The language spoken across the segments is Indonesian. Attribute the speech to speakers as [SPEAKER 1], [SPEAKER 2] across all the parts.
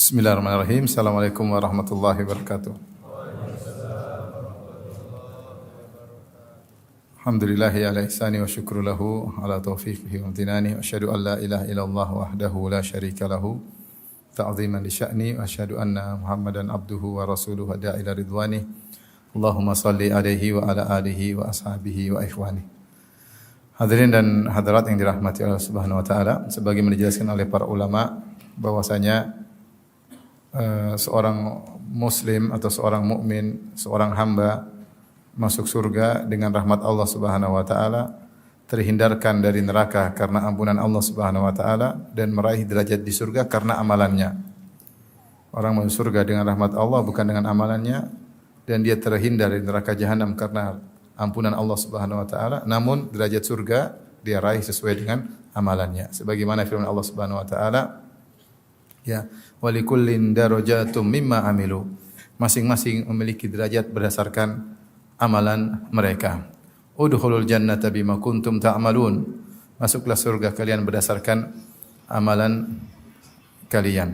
[SPEAKER 1] Bismillahirrahmanirrahim. Assalamualaikum warahmatullahi wabarakatuh. Alhamdulillahi ala ihsani wa syukru lahu ala taufiqihi wa amtinani. Wa asyhadu an la ilaha illallah wahdahu la syarika lahu ta'ziman li sya'ni. Wa asyhadu anna Muhammadan abduhu wa rasuluhu da'a ila ridwani. Allahumma salli alaihi wa ala alihi wa ashabihi wa ikhwani. Hadirin dan hadirat yang dirahmati Allah Subhanahu wa taala, sebagaimana dijelaskan oleh para ulama bahwasanya seorang muslim atau seorang mukmin, seorang hamba masuk surga dengan rahmat Allah Subhanahu wa taala, terhindarkan dari neraka karena ampunan Allah Subhanahu wa taala dan meraih derajat di surga karena amalannya. Orang masuk surga dengan rahmat Allah bukan dengan amalannya, dan dia terhindar dari neraka jahanam karena ampunan Allah Subhanahu wa taala, namun derajat surga dia raih sesuai dengan amalannya. Sebagaimana firman Allah Subhanahu wa taala, ya, walikullin darajatum mimma amilu. Masing-masing memiliki derajat berdasarkan amalan mereka. Udkhulul jannata bima kuntum ta'malun. Masuklah surga kalian berdasarkan amalan kalian.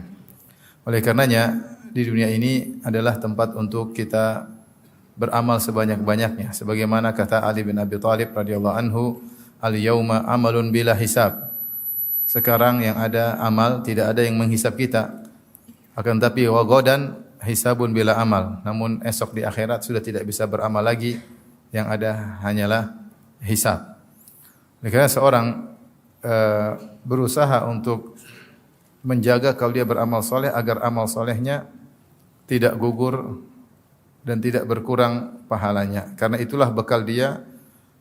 [SPEAKER 1] Oleh karenanya di dunia ini adalah tempat untuk kita beramal sebanyak-banyaknya. Sebagaimana kata Ali bin Abi Thalib radhiyallahu anhu, al-yauma amalun bila hisab. Sekarang yang ada amal, tidak ada yang menghisab kita. Akan tapi wa ghadan hisabun bila amal. Namun esok di akhirat sudah tidak bisa beramal lagi. Yang ada hanyalah hisab. Karena seorang berusaha untuk menjaga kalau dia beramal soleh agar amal solehnya tidak gugur dan tidak berkurang pahalanya. Karena itulah bekal dia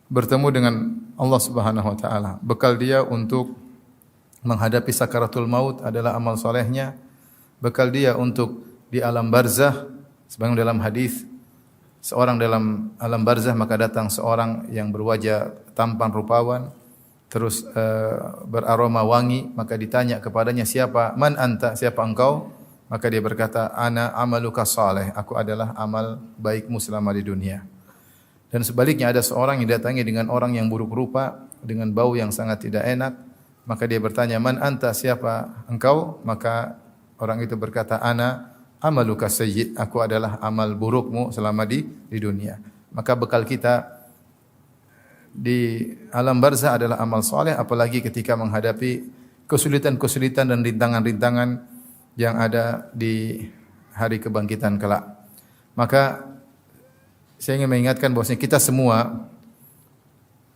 [SPEAKER 1] bertemu dengan Allah Subhanahu wa taala. Bekal dia untuk menghadapi sakaratul maut adalah amal solehnya. Bekal dia untuk di alam barzah, sebagaimana dalam hadis, seorang dalam alam barzah maka datang seorang yang berwajah tampan rupawan, terus beraroma wangi, maka ditanya kepadanya, siapa? Man anta? Siapa engkau? Maka dia berkata, ana amaluka saleh, aku adalah amal baikmu selama di dunia. Dan sebaliknya ada seorang yang datangi dengan orang yang buruk rupa, dengan bau yang sangat tidak enak, maka dia bertanya, man anta? Siapa engkau? Maka orang itu berkata, ana amaluka sayyi', aku adalah amal burukmu selama di dunia. Maka bekal kita di alam barzah adalah amal soleh, apalagi ketika menghadapi kesulitan-kesulitan dan rintangan-rintangan yang ada di hari kebangkitan kelak. Maka saya ingin mengingatkan bahwasanya kita semua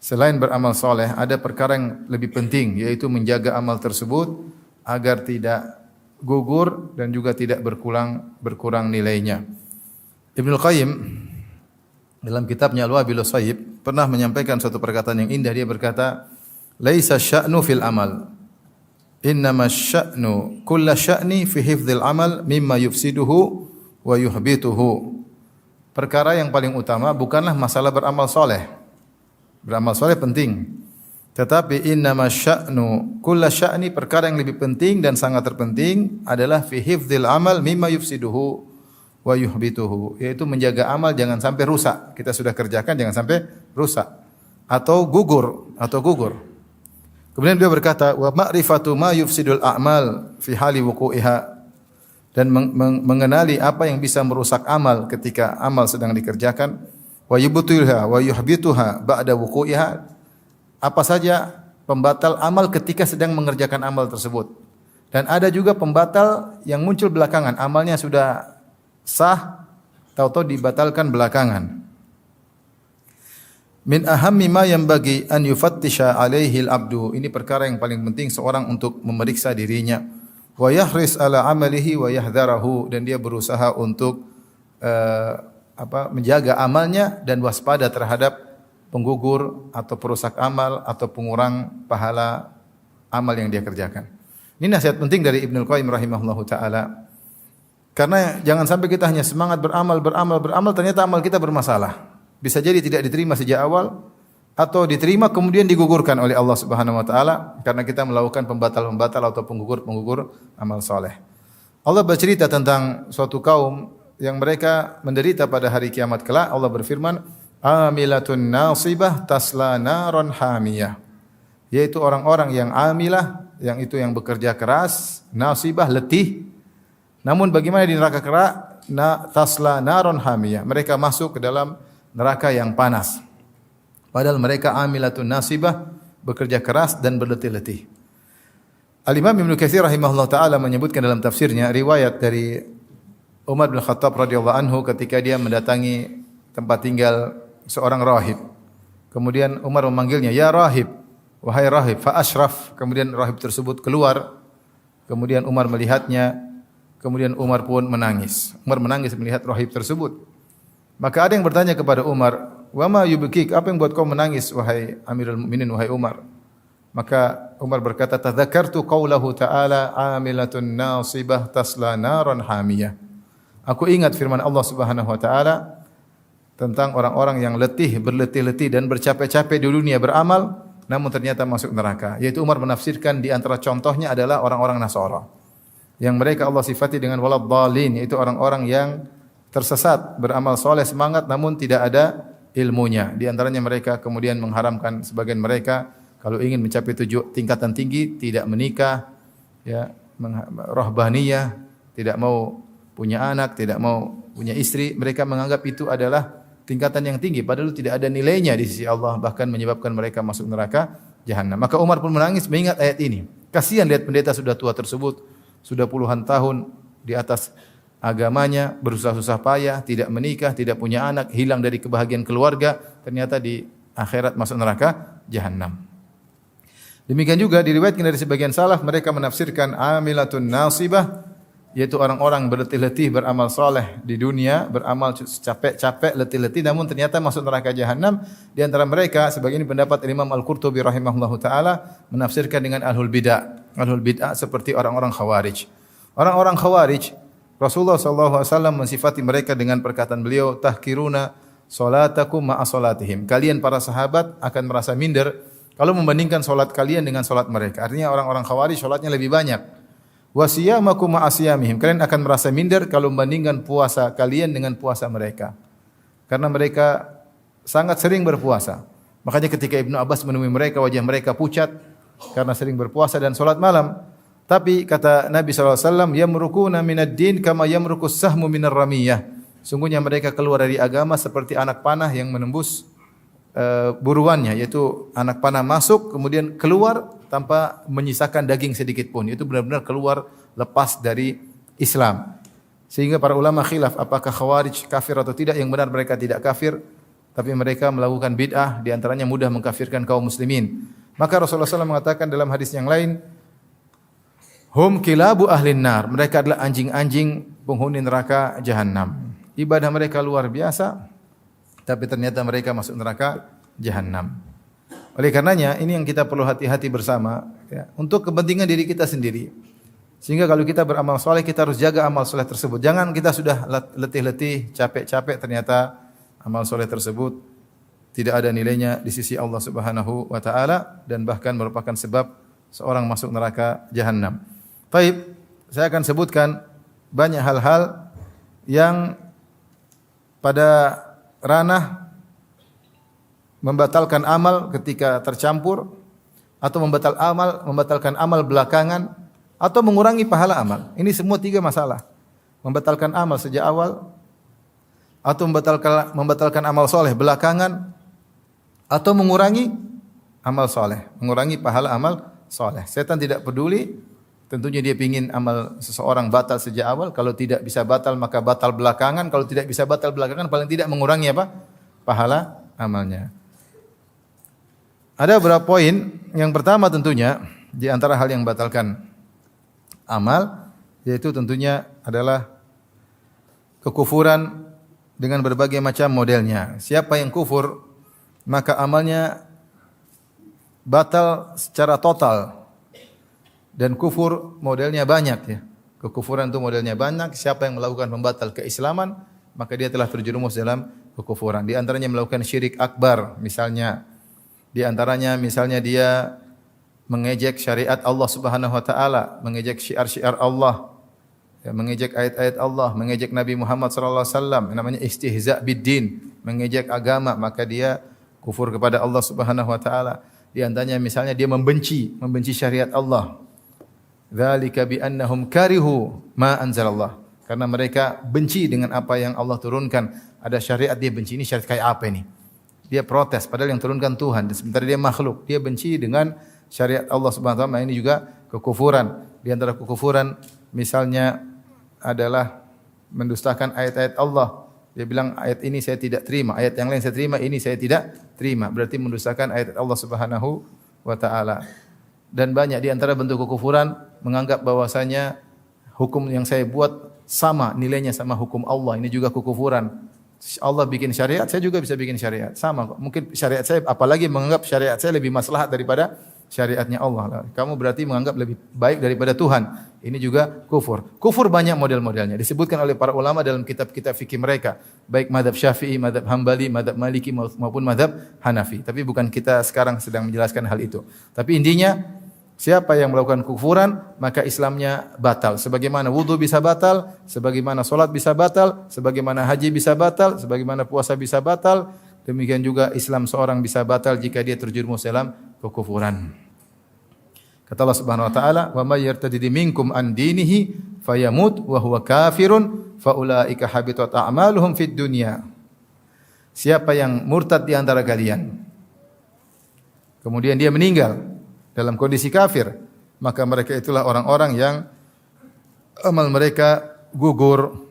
[SPEAKER 1] selain beramal soleh, ada perkara yang lebih penting, yaitu menjaga amal tersebut agar tidak gugur dan juga tidak berkurang nilainya. Ibnul Qayyim dalam kitabnya Al-Wabilus Sayyib pernah menyampaikan suatu perkataan yang indah. Dia berkata, laisa sya'nu fil amal, innama sya'nu kulla sya'ni fi hifdzil amal mimma yufsiduhu wa yuhbituhu. Perkara yang paling utama bukanlah masalah beramal soleh. Beramal soleh penting, tetapi innama sya'nu kulla sya'ni, perkara yang lebih penting dan sangat terpenting adalah fi hifdzil amal mimma yufsiduhu wa yuhbituhu, yaitu menjaga amal jangan sampai rusak. Kita sudah kerjakan jangan sampai rusak atau gugur. Kemudian beliau berkata, wa ma'rifatu ma yufsidul a'mal fi hali wuqu'iha, dan mengenali apa yang bisa merusak amal ketika amal sedang dikerjakan, wa yubtiluha wa yuhbituha ba'da wuqu'iha, apa saja pembatal amal ketika sedang mengerjakan amal tersebut. Dan ada juga pembatal yang muncul belakangan, amalnya sudah sah, tahu-tahu dibatalkan belakangan. Min ahammi ma yanbaghi an yufattisha alaihi al-abdu, ini perkara yang paling penting seorang untuk memeriksa dirinya. Wa yahris ala amalihi wa yahdharahu, dan dia berusaha untuk menjaga amalnya dan waspada terhadap penggugur atau perusak amal atau pengurang pahala amal yang dia kerjakan. Ini nasihat penting dari Ibnul Qayyim rahimahullahu taala. Karena jangan sampai kita hanya semangat beramal, ternyata amal kita bermasalah. Bisa jadi tidak diterima sejak awal atau diterima kemudian digugurkan oleh Allah Subhanahu wa taala karena kita melakukan pembatal-pembatal atau penggugur amal saleh. Allah bercerita tentang suatu kaum yang mereka menderita pada hari kiamat kelak. Allah berfirman, amilatun nasibah tasla naron hamiyah, yaitu orang-orang yang amilah, yang itu yang bekerja keras, nasibah letih. Namun bagaimana di neraka kera? Tasla naron hamiyah. Mereka masuk ke dalam neraka yang panas. Padahal mereka amilatun nasibah, bekerja keras dan berletih-letih. Al-Imam Ibnu Katsir rahimahullah taala menyebutkan dalam tafsirnya riwayat dari Umar bin Khattab radhiyallahu anhu ketika dia mendatangi tempat tinggal seorang rahib. Kemudian Umar memanggilnya, "Ya rahib, wahai rahib." Fa asyraf. Kemudian rahib tersebut keluar. Kemudian Umar melihatnya. Kemudian Umar pun menangis. Umar menangis melihat rahib tersebut. Maka ada yang bertanya kepada Umar, "Wa ma yubkik? Apa yang buat kau menangis wahai Amirul Mukminin, wahai Umar?" Maka Umar berkata, "Tadzakartu qaulahu ta'ala 'amilatun nasibah tasla naran hamiyah." Aku ingat firman Allah Subhanahu wa taala tentang orang-orang yang letih, berletih-letih dan bercapek-capek di dunia beramal namun ternyata masuk neraka. Yaitu Umar menafsirkan di antara contohnya adalah orang-orang Nasara. Yang mereka Allah sifati dengan waladhdallin, yaitu orang-orang yang tersesat, beramal soleh semangat namun tidak ada ilmunya. Di antaranya mereka kemudian mengharamkan sebagian mereka kalau ingin mencapai tingkatan tinggi tidak menikah, ya, rahbaniyah, tidak mau punya anak, tidak mau punya istri, mereka menganggap itu adalah tingkatan yang tinggi padahal tidak ada nilainya di sisi Allah, bahkan menyebabkan mereka masuk neraka jahanam. Maka Umar pun menangis mengingat ayat ini. Kasihan lihat pendeta sudah tua tersebut, sudah puluhan tahun di atas agamanya, berusaha susah payah, tidak menikah, tidak punya anak, hilang dari kebahagiaan keluarga, ternyata di akhirat masuk neraka jahanam. Demikian juga diriwayatkan dari sebagian salaf, mereka menafsirkan amilatun nasibah, yaitu orang-orang berletih-letih beramal soleh di dunia, beramal capek-capek, letih-letih, namun ternyata masuk neraka jahanam. Di antara mereka, sebagian pendapat Imam Al-Qurtubi rahimahullahu taala menafsirkan dengan ahlul bid'ah. Ahlul bid'ah seperti orang-orang khawarij. Orang-orang khawarij, Rasulullah sallallahu alaihi wasallam mensifati mereka dengan perkataan beliau, tahkiruna salatakum ma'a salatihim. Kalian para sahabat akan merasa minder kalau membandingkan salat kalian dengan salat mereka. Artinya orang-orang khawarij salatnya lebih banyak. Wasiyamakum ma'asiyamihim. Kalian akan merasa minder kalau membandingkan puasa kalian dengan puasa mereka. Karena mereka sangat sering berpuasa. Makanya ketika Ibnu Abbas menemui mereka, wajah mereka pucat karena sering berpuasa dan salat malam. Tapi kata Nabi SAW, yamrukuna minad din kama yamrukus sahmu minar ramiyah. Sungguhnya mereka keluar dari agama seperti anak panah yang menembus buruannya, yaitu anak panah masuk kemudian keluar tanpa menyisakan daging sedikit pun. Itu benar-benar keluar lepas dari Islam. Sehingga para ulama khilaf apakah khawarij kafir atau tidak. Yang benar mereka tidak kafir, tapi mereka melakukan bid'ah, di antaranya mudah mengkafirkan kaum muslimin. Maka Rasulullah SAW mengatakan dalam hadis yang lain, hum kilabu ahlin nar. Mereka adalah anjing-anjing penghuni neraka jahanam. Ibadah mereka luar biasa, tapi ternyata mereka masuk neraka jahanam. Oleh karenanya ini yang kita perlu hati-hati bersama, ya, untuk kepentingan diri kita sendiri. Sehingga kalau kita beramal soleh, kita harus jaga amal soleh tersebut. Jangan kita sudah letih-letih, capek-capek, ternyata amal soleh tersebut tidak ada nilainya di sisi Allah Subhanahu wa taala dan bahkan merupakan sebab seorang masuk neraka jahanam. Baik, saya akan sebutkan banyak hal-hal yang pada ranah membatalkan amal ketika tercampur, atau membatalkan amal belakangan, atau mengurangi pahala amal. Ini semua tiga masalah. Membatalkan amal sejak awal, atau membatalkan amal soleh belakangan, atau mengurangi amal soleh, mengurangi pahala amal soleh. Setan tidak peduli. Tentunya dia ingin amal seseorang batal sejak awal. Kalau tidak bisa batal maka batal belakangan. Kalau tidak bisa batal belakangan paling tidak mengurangi apa? Pahala amalnya. Ada beberapa poin. Yang pertama tentunya di antara hal yang membatalkan amal, yaitu tentunya adalah kekufuran dengan berbagai macam modelnya. Siapa yang kufur maka amalnya batal secara total. Dan kufur modelnya banyak, ya. Kekufuran itu modelnya banyak. Siapa yang melakukan pembatal keislaman, maka dia telah terjerumus dalam kekufuran. Di antaranya melakukan syirik akbar, misalnya. Di antaranya misalnya dia mengejek syariat Allah Subhanahu wa taala, mengejek syiar-syiar Allah, ya, mengejek ayat-ayat Allah, mengejek Nabi Muhammad sallallahu alaihi wasallam, namanya istihza biddin, mengejek agama, maka dia kufur kepada Allah Subhanahu wa taala. Di antaranya misalnya dia membenci syariat Allah. Dzalika bi annahum karihu ma anzalallah. Karena mereka benci dengan apa yang Allah turunkan. Ada syariat dia benci, ini syariat kayak apa ini? Dia protes padahal yang turunkan Tuhan. Dan sementara dia makhluk, dia benci dengan syariat Allah Subhanahu wa taala. Ini juga kekufuran. Di antara kekufuran misalnya adalah mendustakan ayat-ayat Allah. Dia bilang ayat ini saya tidak terima, ayat yang lain saya terima, ini saya tidak terima. Berarti mendustakan ayat Allah Subhanahu wa taala. Dan banyak di antara bentuk kekufuran menganggap bahwasanya hukum yang saya buat sama nilainya sama hukum Allah. Ini juga kekufuran. Allah bikin syariat, saya juga bisa bikin syariat. Sama kok. Mungkin syariat saya, apalagi menganggap syariat saya lebih maslahat daripada syariatnya Allah. Kamu berarti menganggap lebih baik daripada Tuhan. Ini juga kufur. Kufur banyak model-modelnya. Disebutkan oleh para ulama dalam kitab-kitab fikih mereka. Baik madhab Syafi'i, madhab Hambali, madhab Maliki maupun madhab Hanafi. Tapi bukan kita sekarang sedang menjelaskan hal itu. Tapi intinya, siapa yang melakukan kufuran, maka Islamnya batal. Sebagaimana wudu bisa batal, sebagaimana solat bisa batal, sebagaimana haji bisa batal, sebagaimana puasa bisa batal, demikian juga Islam seorang bisa batal jika dia terjerumus dalam kekufuran. Kata Allah Subhanahu wa taala, "Wa may yartadid minkum an dinihi fayamut wa huwa kafirun fa ulaika habitat a'maluhum fid dunya." Siapa yang murtad di antara kalian, kemudian dia meninggal dalam kondisi kafir, maka mereka itulah orang-orang yang amal mereka gugur.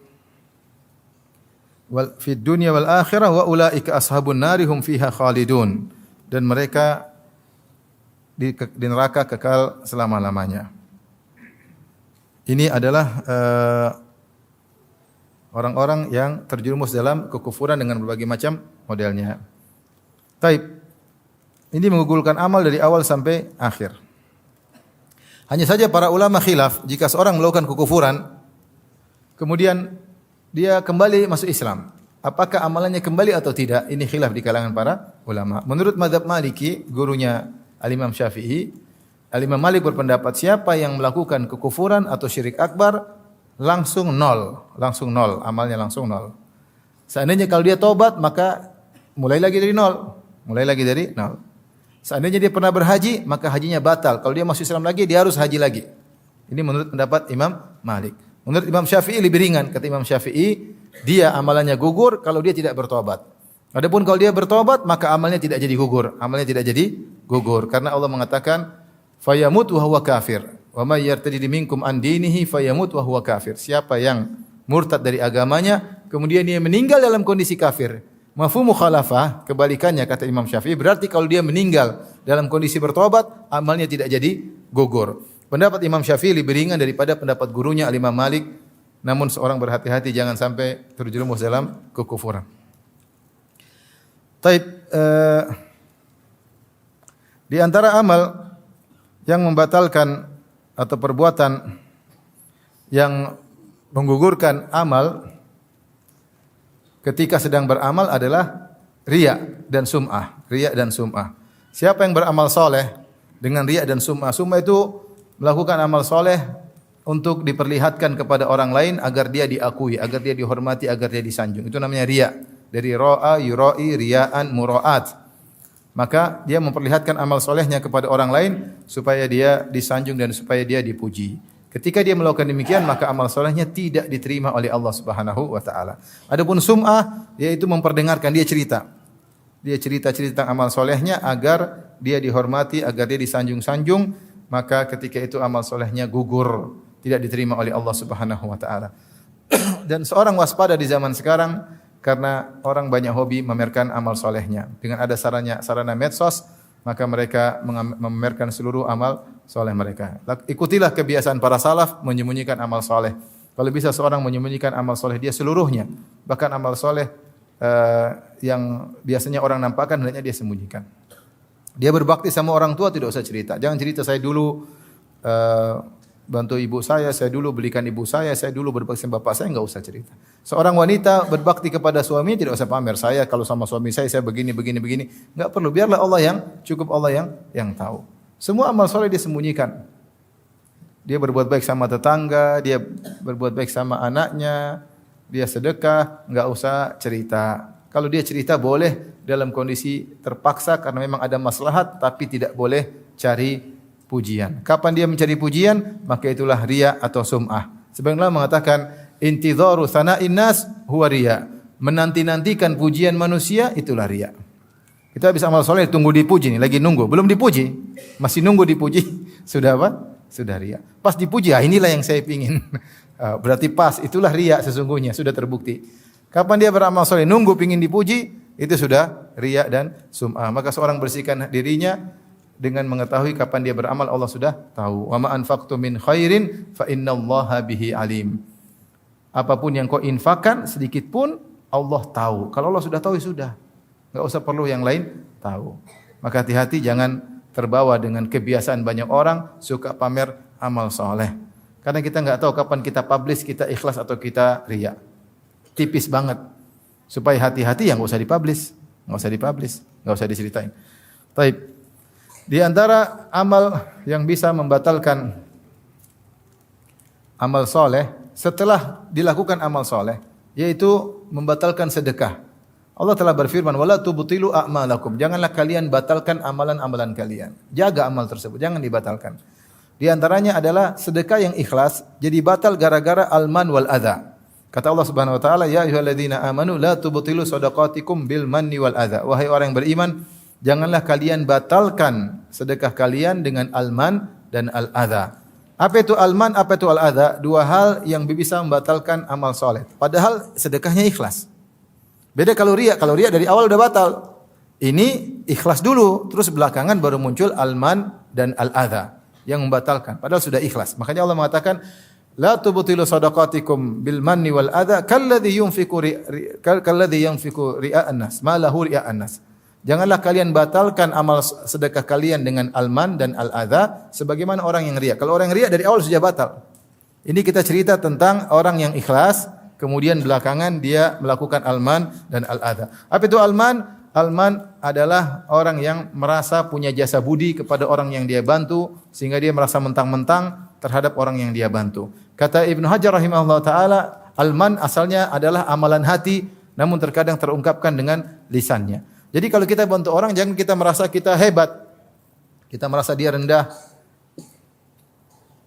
[SPEAKER 1] Wal fid dunya wal akhirah wa ulaika ashabun nari hum fiha khalidun. Dan mereka di neraka kekal selama-lamanya. Ini adalah orang-orang yang terjerumus dalam kekufuran dengan berbagai macam modelnya. Taib. Ini menggugurkan amal dari awal sampai akhir. Hanya saja para ulama khilaf, jika seorang melakukan kekufuran, kemudian dia kembali masuk Islam, apakah amalannya kembali atau tidak? Ini khilaf di kalangan para ulama. Menurut mazhab Maliki, gurunya Al-Imam Syafi'i, Al-Imam Malik berpendapat siapa yang melakukan kekufuran atau syirik akbar langsung nol, amalnya langsung nol. Seandainya kalau dia tobat maka mulai lagi dari nol. Seandainya dia pernah berhaji maka hajinya batal. Kalau dia masuk Islam lagi dia harus haji lagi. Ini menurut pendapat Imam Malik. Menurut Imam Syafi'i lebih ringan. Kata Imam Syafi'i, dia amalannya gugur kalau dia tidak bertobat. Adapun kalau dia bertobat maka amalnya tidak jadi gugur. Karena Allah mengatakan fayamut wa huwa kafir. Wa may yartadid minkum an dinihi fayamut wa huwa kafir. Siapa yang murtad dari agamanya kemudian dia meninggal dalam kondisi kafir. Mafhum mukhalafah, kebalikannya kata Imam Syafi'i, berarti kalau dia meninggal dalam kondisi bertobat, amalnya tidak jadi gugur. Pendapat Imam Syafi'i lebih ringan daripada pendapat gurunya Al-Imam Malik. Namun seorang berhati-hati jangan sampai terjerumus dalam kekufuran. Taib, di antara amal yang membatalkan atau perbuatan yang menggugurkan amal ketika sedang beramal adalah riya dan sum'ah. Siapa yang beramal soleh dengan riya dan sum'ah? Sum'ah itu melakukan amal soleh untuk diperlihatkan kepada orang lain agar dia diakui, agar dia dihormati, agar dia disanjung. Itu namanya riya. Dari ra'a, yura'i, riya'an, mura'at. Maka dia memperlihatkan amal solehnya kepada orang lain supaya dia disanjung dan supaya dia dipuji. Ketika dia melakukan demikian maka amal solehnya tidak diterima oleh Allah Subhanahu wa taala. Adapun sum'ah yaitu memperdengarkan, dia cerita. Dia cerita-cerita tentang amal solehnya agar dia dihormati, agar dia disanjung-sanjung, maka ketika itu amal solehnya gugur, tidak diterima oleh Allah Subhanahu wa taala. Dan seorang waspada di zaman sekarang karena orang banyak hobi memamerkan amal solehnya. Dengan ada sarana medsos, maka mereka memamerkan seluruh amal soleh mereka. Ikutilah kebiasaan para salaf menyembunyikan amal soleh. Kalau bisa seorang menyembunyikan amal soleh dia seluruhnya, bahkan amal soleh yang biasanya orang nampakkan hendaknya dia sembunyikan. Dia berbakti sama orang tua tidak usah cerita. Jangan cerita saya dulu bantu ibu saya dulu belikan ibu saya dulu berbakti sama bapak saya, enggak usah cerita. Seorang wanita berbakti kepada suami tidak usah pamer. Saya kalau sama suami saya begini. Enggak perlu. Biarlah Allah yang tahu. Semua amal soleh disembunyikan. Dia berbuat baik sama tetangga, dia berbuat baik sama anaknya, dia sedekah, enggak usah cerita. Kalau dia cerita boleh dalam kondisi terpaksa karena memang ada maslahat, tapi tidak boleh cari pujian. Kapan dia mencari pujian, maka itulah riya atau sum'ah. Sebagian ulama mengatakan intidharu sana'in nas huwa riya. Menanti-nantikan pujian manusia itulah riya. Kita habis amal soleh tunggu dipuji nih, lagi nunggu, belum dipuji, masih nunggu dipuji, sudah apa? Sudah riya. Pas dipuji, inilah yang saya pingin. Berarti pas, itulah riya sesungguhnya, sudah terbukti. Kapan dia beramal soleh nunggu pingin dipuji, itu sudah riya dan sum'ah. Maka seorang bersihkan dirinya dengan mengetahui kapan dia beramal, Allah sudah tahu. Wa ma anfaqtum min khairin fa innallaha bihi alim. Apapun yang kau infakkan sedikit pun Allah tahu. Kalau Allah sudah tahu, ya sudah. Enggak usah perlu yang lain tahu. Maka hati-hati jangan terbawa dengan kebiasaan banyak orang suka pamer amal soleh. Karena kita enggak tahu kapan kita publish, kita ikhlas atau kita riya. Tipis banget. Supaya hati-hati yang enggak usah dipublish, enggak usah diceritain. Baik. Di antara amal yang bisa membatalkan amal soleh setelah dilakukan amal soleh, yaitu membatalkan sedekah. Allah telah berfirman, "Wala tubtilu a'malakum." Janganlah kalian batalkan amalan-amalan kalian. Jaga amal tersebut, jangan dibatalkan. Di antaranya adalah sedekah yang ikhlas jadi batal gara-gara al-man wal adza. Kata Allah Subhanahu wa taala, "Ya ayyuhalladzina amanu la tubtilu shadaqatikum bil manni wal adza." Wahai orang yang beriman, janganlah kalian batalkan sedekah kalian dengan al-man dan al-adza. Apa itu al-man, apa itu al-adza? Dua hal yang bisa membatalkan amal soleh. Padahal sedekahnya ikhlas. Beda kalau riya dari awal udah batal. Ini ikhlas dulu, terus belakangan baru muncul al-man dan al-adza yang membatalkan. Padahal sudah ikhlas. Makanya Allah mengatakan, "La tubtilu shadaqatikum bil manni wal adza kalladzi yunfiqu ria'an nas, ma lahu ria'an nas." Janganlah kalian batalkan amal sedekah kalian dengan al-man dan al-adza sebagaimana orang yang riya. Kalau orang yang riya dari awal sudah batal. Ini kita cerita tentang orang yang ikhlas, kemudian belakangan dia melakukan al-man dan al-adza. Apa itu al-man? Al-man adalah orang yang merasa punya jasa budi kepada orang yang dia bantu sehingga dia merasa mentang-mentang terhadap orang yang dia bantu. Kata Ibnu Hajar rahimahullah taala, al-man asalnya adalah amalan hati namun terkadang terungkapkan dengan lisannya. Jadi kalau kita bantu orang jangan kita merasa kita hebat. Kita merasa dia rendah.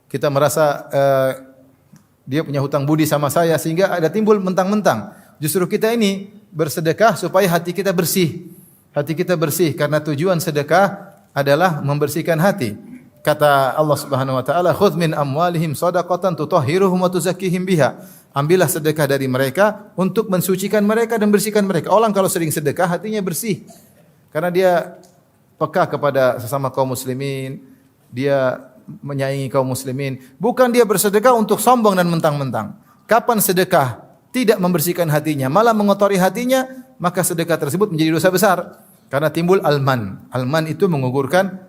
[SPEAKER 1] Kita merasa dia punya hutang budi sama saya sehingga ada timbul mentang-mentang. Justru kita ini bersedekah supaya hati kita bersih. Hati kita bersih karena tujuan sedekah adalah membersihkan hati. Kata Allah Subhanahu wa taala, "Khudz min amwalihim shadaqatan tutahhiruhum wa tuzakkihim biha." Ambillah sedekah dari mereka untuk mensucikan mereka dan bersihkan mereka. Orang kalau sering sedekah hatinya bersih. Karena dia peka kepada sesama kaum muslimin, dia menyayangi kaum muslimin. Bukan dia bersedekah untuk sombong dan mentang-mentang. Kapan sedekah tidak membersihkan hatinya, malah mengotori hatinya, maka sedekah tersebut menjadi dosa besar. Karena timbul al-man. Al-man itu mengugurkan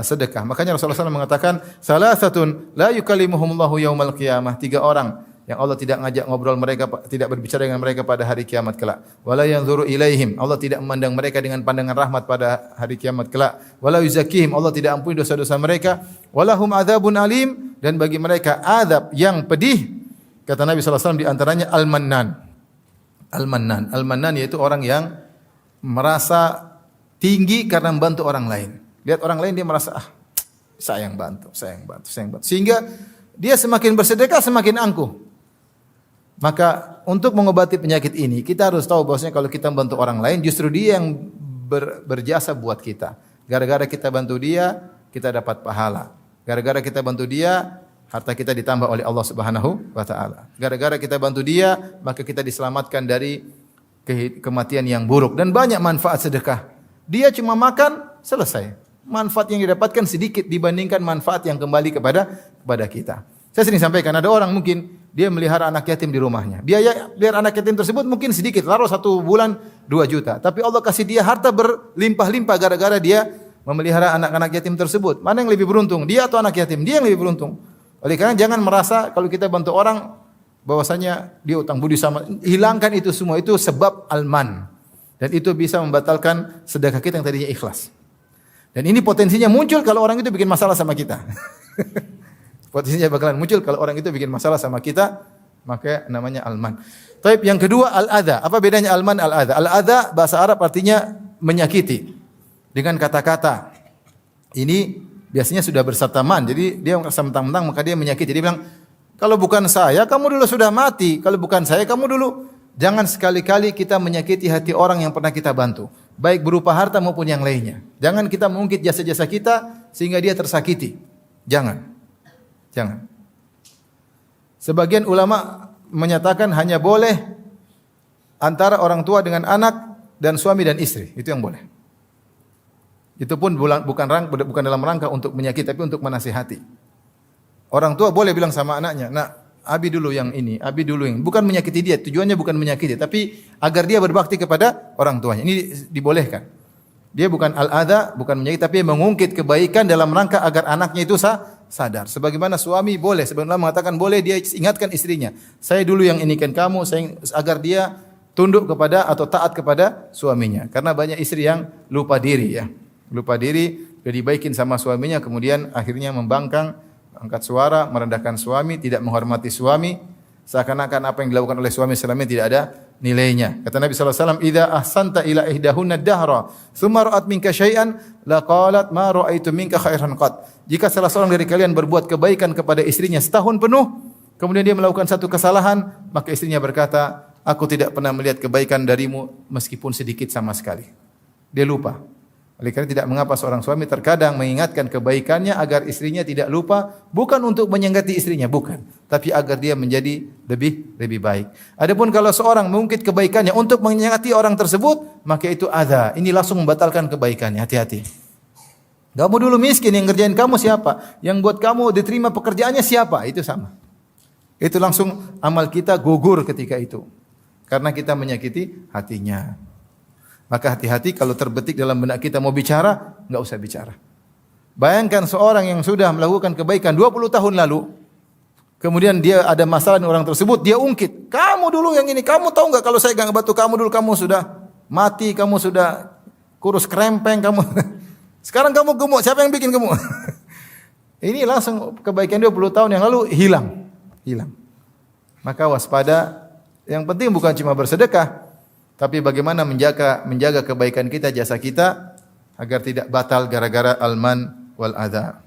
[SPEAKER 1] sedekah. Makanya Rasulullah SAW mengatakan, "Salasatun la yukallimuhumullahu yaumal qiyamah." 3 orang yang Allah tidak ngajak ngobrol mereka, tidak berbicara dengan mereka pada hari kiamat kelak. Wala yanzuru ilaihim. Allah tidak memandang mereka dengan pandangan rahmat pada hari kiamat kelak. Wala yuzakkihim. Allah tidak ampuni dosa-dosa mereka. Walahum adzabun alim, dan bagi mereka azab yang pedih. Kata Nabi sallallahu alaihi wasallam di antaranya al-mannan. Al-mannan. Al-mannan yaitu orang yang merasa tinggi karena membantu orang lain. Lihat orang lain dia merasa saya yang bantu. Sehingga dia semakin bersedekah semakin angkuh. Maka untuk mengobati penyakit ini kita harus tahu bahwasanya kalau kita membantu orang lain justru dia yang berjasa buat kita. Gara-gara kita bantu dia, kita dapat pahala. Gara-gara kita bantu dia, harta kita ditambah oleh Allah Subhanahu wa taala. Gara-gara kita bantu dia, maka kita diselamatkan dari kematian yang buruk dan banyak manfaat sedekah. Dia cuma makan, selesai. Manfaat yang didapatkan sedikit dibandingkan manfaat yang kembali kepada kita. Saya sering sampaikan, ada orang mungkin dia melihara anak yatim di rumahnya. Biaya biar anak yatim tersebut mungkin sedikit, taruh 1 bulan 2 juta. Tapi Allah kasih dia harta berlimpah-limpah gara-gara dia memelihara anak-anak yatim tersebut. Mana yang lebih beruntung? Dia atau anak yatim? Dia yang lebih beruntung. Oleh karena jangan merasa kalau kita bantu orang bahwasanya dia utang budi sama. Hilangkan itu semua, itu sebab al-man. Dan itu bisa membatalkan sedekah kita yang tadinya ikhlas. Dan ini potensinya muncul kalau orang itu bikin masalah sama kita. Potensinya bakalan muncul kalau orang itu bikin masalah sama kita, maka namanya al-man. Taib yang kedua al-adza. Apa bedanya al-man al-adza? Al-adza bahasa Arab artinya menyakiti dengan kata-kata. Ini biasanya sudah berserta man. Jadi dia merasa mentang-mentang maka dia menyakiti. Dia bilang Kalau bukan saya, kamu dulu sudah mati. Kalau bukan saya, kamu dulu. Jangan sekali-kali kita menyakiti hati orang yang pernah kita bantu. Baik berupa harta maupun yang lainnya. Jangan kita mengungkit jasa-jasa kita sehingga dia tersakiti. Jangan. Jangan. Sebagian ulama menyatakan hanya boleh antara orang tua dengan anak dan suami dan istri. Itu yang boleh. Itu pun bukan dalam rangka untuk menyakiti, tapi untuk menasihati. Orang tua boleh bilang sama anaknya, "Nak, Abi dulu yang ini, Abi dulu yang." Bukan menyakiti dia, tujuannya bukan menyakiti, tapi agar dia berbakti kepada orang tuanya. Ini dibolehkan. Dia bukan al-adha, bukan menyakiti, tapi mengungkit kebaikan dalam rangka agar anaknya itu sadar. Sebagaimana suami boleh, sebenarnya mengatakan boleh dia ingatkan istrinya, "Saya dulu yang inikan kamu," agar dia tunduk kepada atau taat kepada suaminya. Karena banyak istri yang lupa diri ya. Lupa diri, sudah dibaikin sama suaminya, kemudian akhirnya membangkang, angkat suara, merendahkan suami, tidak menghormati suami, seakan-akan apa yang dilakukan oleh suami selama ini tidak ada nilainya. Kata Nabi sallallahu alaihi wasallam, "Idza ahsanta ila ihdahunna ad-dahra, tsumma ra'at minka syai'an, laqalat ma ra'aitu minka khairan qat." Jika salah seorang dari kalian berbuat kebaikan kepada istrinya setahun penuh, kemudian dia melakukan satu kesalahan, maka istrinya berkata, "Aku tidak pernah melihat kebaikan darimu meskipun sedikit sama sekali." Dia lupa. Oleh karena tidak mengapa seorang suami terkadang mengingatkan kebaikannya agar istrinya tidak lupa, bukan untuk menyengketi istrinya, bukan, tapi agar dia menjadi lebih baik. Adapun kalau seorang mengungkit kebaikannya untuk menyengketi orang tersebut, maka itu adza. Ini langsung membatalkan kebaikannya. Hati-hati. Kamu dulu miskin, yang ngerjain kamu siapa? Yang buat kamu diterima pekerjaannya siapa? Itu sama. Itu langsung amal kita gugur ketika itu. Karena kita menyakiti hatinya. Maka hati-hati kalau terbetik dalam benak kita mau bicara, enggak usah bicara. Bayangkan seorang yang sudah melakukan kebaikan 20 tahun lalu, kemudian dia ada masalah dengan orang tersebut, dia ungkit. "Kamu dulu yang ini, kamu tahu enggak kalau saya enggak ngebantu kamu dulu, kamu sudah mati, kamu sudah kurus krempeng, kamu sekarang kamu gemuk, siapa yang bikin gemuk?" Ini langsung kebaikan 20 tahun yang lalu hilang. Maka waspada. Yang penting bukan cuma bersedekah, tapi bagaimana menjaga kebaikan kita, jasa kita agar tidak batal gara-gara al-man wal adha.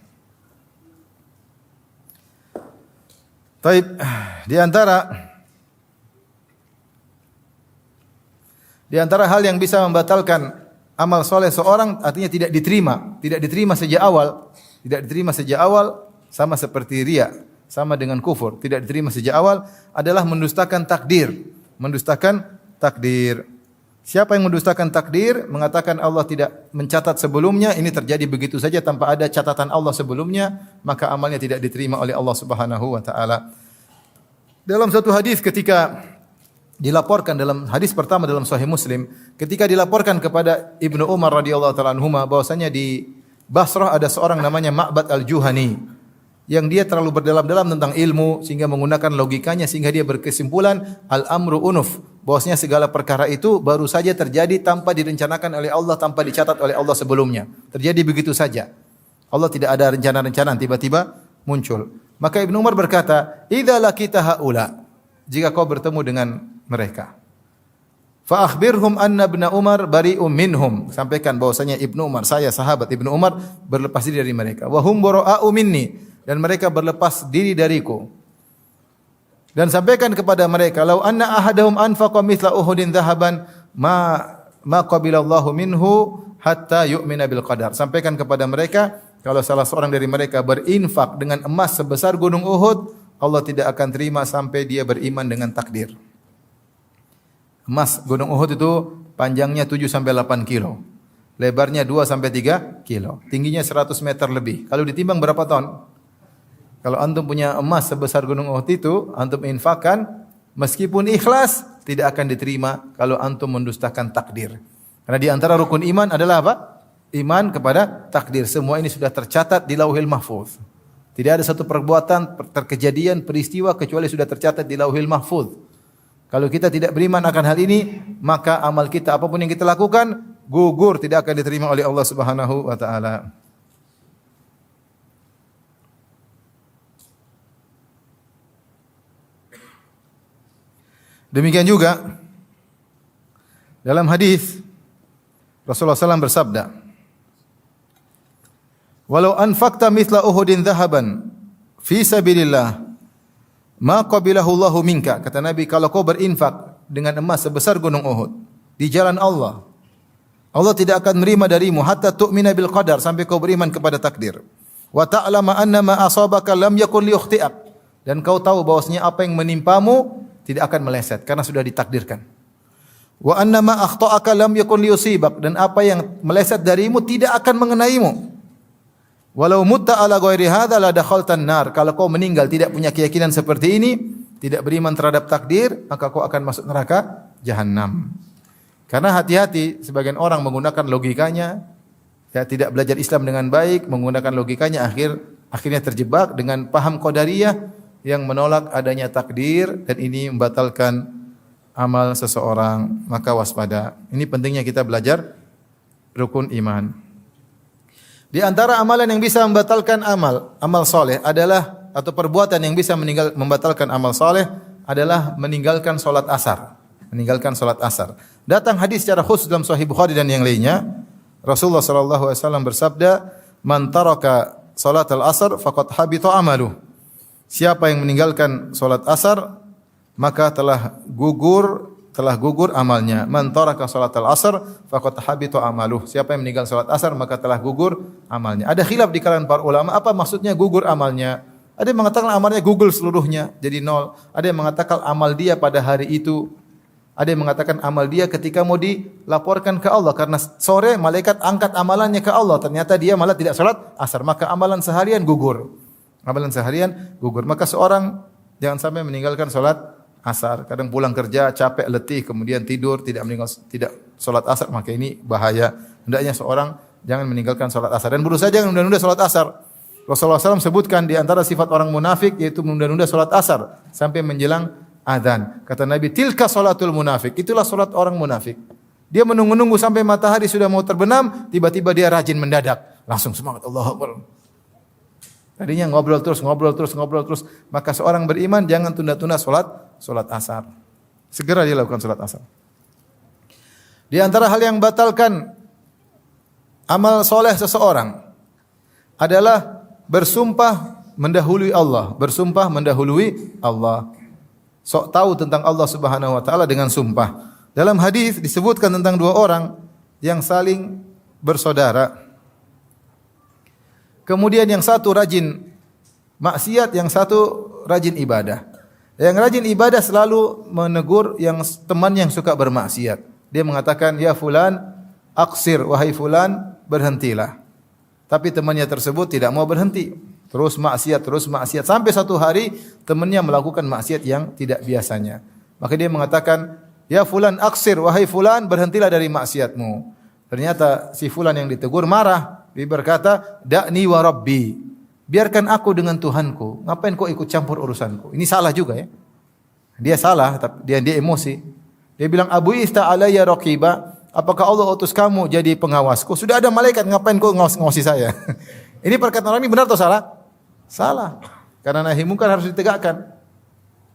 [SPEAKER 1] Taib, di antara hal yang bisa membatalkan amal soleh seorang, artinya tidak diterima sejak awal, sama seperti riya, sama dengan kufur, tidak diterima sejak awal adalah mendustakan takdir. Siapa yang mendustakan takdir, mengatakan Allah tidak mencatat sebelumnya, ini terjadi begitu saja tanpa ada catatan Allah sebelumnya, maka amalnya tidak diterima oleh Allah Subhanahu wa taala. Dalam satu hadis ketika dilaporkan, dalam hadis pertama dalam Sahih Muslim, ketika dilaporkan kepada Ibnu Umar radhiyallahu taala anhuma bahwasanya di Basrah ada seorang namanya Ma'bad al-Juhani yang dia terlalu berdalam-dalam tentang ilmu sehingga menggunakan logikanya sehingga dia berkesimpulan al-amru unuf, bahwasanya segala perkara itu baru saja terjadi tanpa direncanakan oleh Allah, tanpa dicatat oleh Allah sebelumnya. Terjadi begitu saja. Allah tidak ada rencana-rencana, tiba-tiba muncul. Maka Ibnu Umar berkata, "Idza laqita haula," jika kau bertemu dengan mereka, fa akhbirhum anna ibna Umar bari'um minhum, sampaikan bahwasanya Ibnu Umar, saya sahabat Ibnu Umar, berlepas diri dari mereka. Wa hum bara'u minni, dan mereka berlepas diri dariku. Dan sampaikan kepada mereka, "Lau anna ahadahum anfaqa mithla Uhudin dhahaban ma qabilallahu minhu hatta yu'mina bil qadar." Sampaikan kepada mereka, kalau salah seorang dari mereka berinfak dengan emas sebesar gunung Uhud, Allah tidak akan terima sampai dia beriman dengan takdir. Emas gunung Uhud itu panjangnya 7 sampai 8 kilo. Lebarnya 2 sampai 3 kilo. Tingginya 100 meter lebih. Kalau ditimbang berapa ton? Kalau antum punya emas sebesar gunung Uhud itu, antum infakkan, meskipun ikhlas, tidak akan diterima kalau antum mendustakan takdir. Karena di antara rukun iman adalah apa? Iman kepada takdir. Semua ini sudah tercatat di Lauhil Mahfuz. Tidak ada satu perbuatan, kejadian, peristiwa kecuali sudah tercatat di Lauhil Mahfuz. Kalau kita tidak beriman akan hal ini, maka amal kita apapun yang kita lakukan gugur, tidak akan diterima oleh Allah Subhanahu wa taala. Demikian juga dalam hadis Rasulullah SAW bersabda, "Walau anfaqta mithla Uhudin dhahaban fi sabilillah, Ma qabilahu Allahu minka. Kata Nabi, kalau kau berinfak dengan emas sebesar gunung Uhud di jalan Allah, Allah tidak akan menerima darimu hatta tu'mina bil qadar, sampai kau beriman kepada takdir. Wa ta'lama anna ma asabaka lam yakun liyukhti'ak, dan kau tahu bahwasanya apa yang menimpamu tidak akan meleset karena sudah ditakdirkan. Wa anna ma akhta'aka lam yakun liyusibak, dan apa yang meleset darimu tidak akan mengenaimu. Walau mutta ala ghairi hadza la dakhaltan nar, kalau kau meninggal tidak punya keyakinan seperti ini, tidak beriman terhadap takdir, maka kau akan masuk neraka jahanam. Karena hati-hati, sebagian orang menggunakan logikanya, ya, tidak belajar Islam dengan baik, menggunakan logikanya, akhirnya terjebak dengan paham qadariyah yang menolak adanya takdir, dan ini membatalkan amal seseorang. Maka waspada. Ini pentingnya kita belajar rukun iman. Di antara amalan yang bisa membatalkan amal soleh adalah, atau perbuatan yang bisa membatalkan amal soleh adalah meninggalkan solat asar. Meninggalkan solat asar. Datang hadis secara khusus dalam Sahih Bukhari dan yang lainnya. Rasulullah sallallahu alaihi wasallam bersabda, "Man taraka salat al-asr faqad habita amaluh." Siapa yang meninggalkan salat asar, maka telah gugur amalnya. Man taraka salat al-asr faqad habita amaluh. Siapa yang meninggal salat asar maka telah gugur amalnya. Ada khilaf di kalangan para ulama, apa maksudnya gugur amalnya? Ada yang mengatakan amalnya gugur seluruhnya, jadi nol. Ada yang mengatakan amal dia pada hari itu. Ada yang mengatakan amal dia ketika mau dilaporkan ke Allah, karena sore malaikat angkat amalannya ke Allah, ternyata dia malah tidak salat asar, maka amalan seharian gugur. Amalan seharian gugur. Maka seorang jangan sampai meninggalkan salat asar. Kadang pulang kerja capek, letih, kemudian tidur, tidak salat asar, maka ini bahaya. Hendaknya seorang jangan meninggalkan salat asar dan berusaha jangan menunda-nunda salat asar. Rasulullah SAW sebutkan di antara sifat orang munafik yaitu menunda-nunda salat asar sampai menjelang adzan. Kata Nabi, tilka salatul munafik. Itulah salat orang munafik. Dia menunggu-nunggu sampai matahari sudah mau terbenam, tiba-tiba dia rajin mendadak, langsung semangat, Allahu Akbar. Tadinya ngobrol terus, maka seorang beriman jangan tunda-tunda salat asar. Segera dia lakukan salat asar. Di antara hal yang batalkan amal soleh seseorang adalah bersumpah mendahului Allah. Bersumpah mendahului Allah. Sok tahu tentang Allah Subhanahu wa taala dengan sumpah. Dalam hadis disebutkan tentang dua orang yang saling bersaudara. Kemudian yang satu rajin maksiat, yang satu rajin ibadah. Yang rajin ibadah selalu menegur yang teman yang suka bermaksiat. Dia mengatakan, "Ya fulan, aqsir, wahai fulan, berhentilah." Tapi temannya tersebut tidak mau berhenti. Terus maksiat. Sampai satu hari temannya melakukan maksiat yang tidak biasanya. Maka dia mengatakan, "Ya fulan, aqsir, wahai fulan, berhentilah dari maksiatmu." Ternyata si fulan yang ditegur marah. Dia berkata, "Da'ni wa rabbi." Biarkan aku dengan Tuhanku. Ngapain kau ikut campur urusanku? Ini salah juga ya. Dia salah, tapi dia emosi. Dia bilang, "Abu ista alayya raqiba." Apakah Allah utus kamu jadi pengawasku? Sudah ada malaikat, ngapain kau ngawasi saya? Ini perkataan orang ini benar atau salah? Salah. Karena nahi mungkar harus ditegakkan.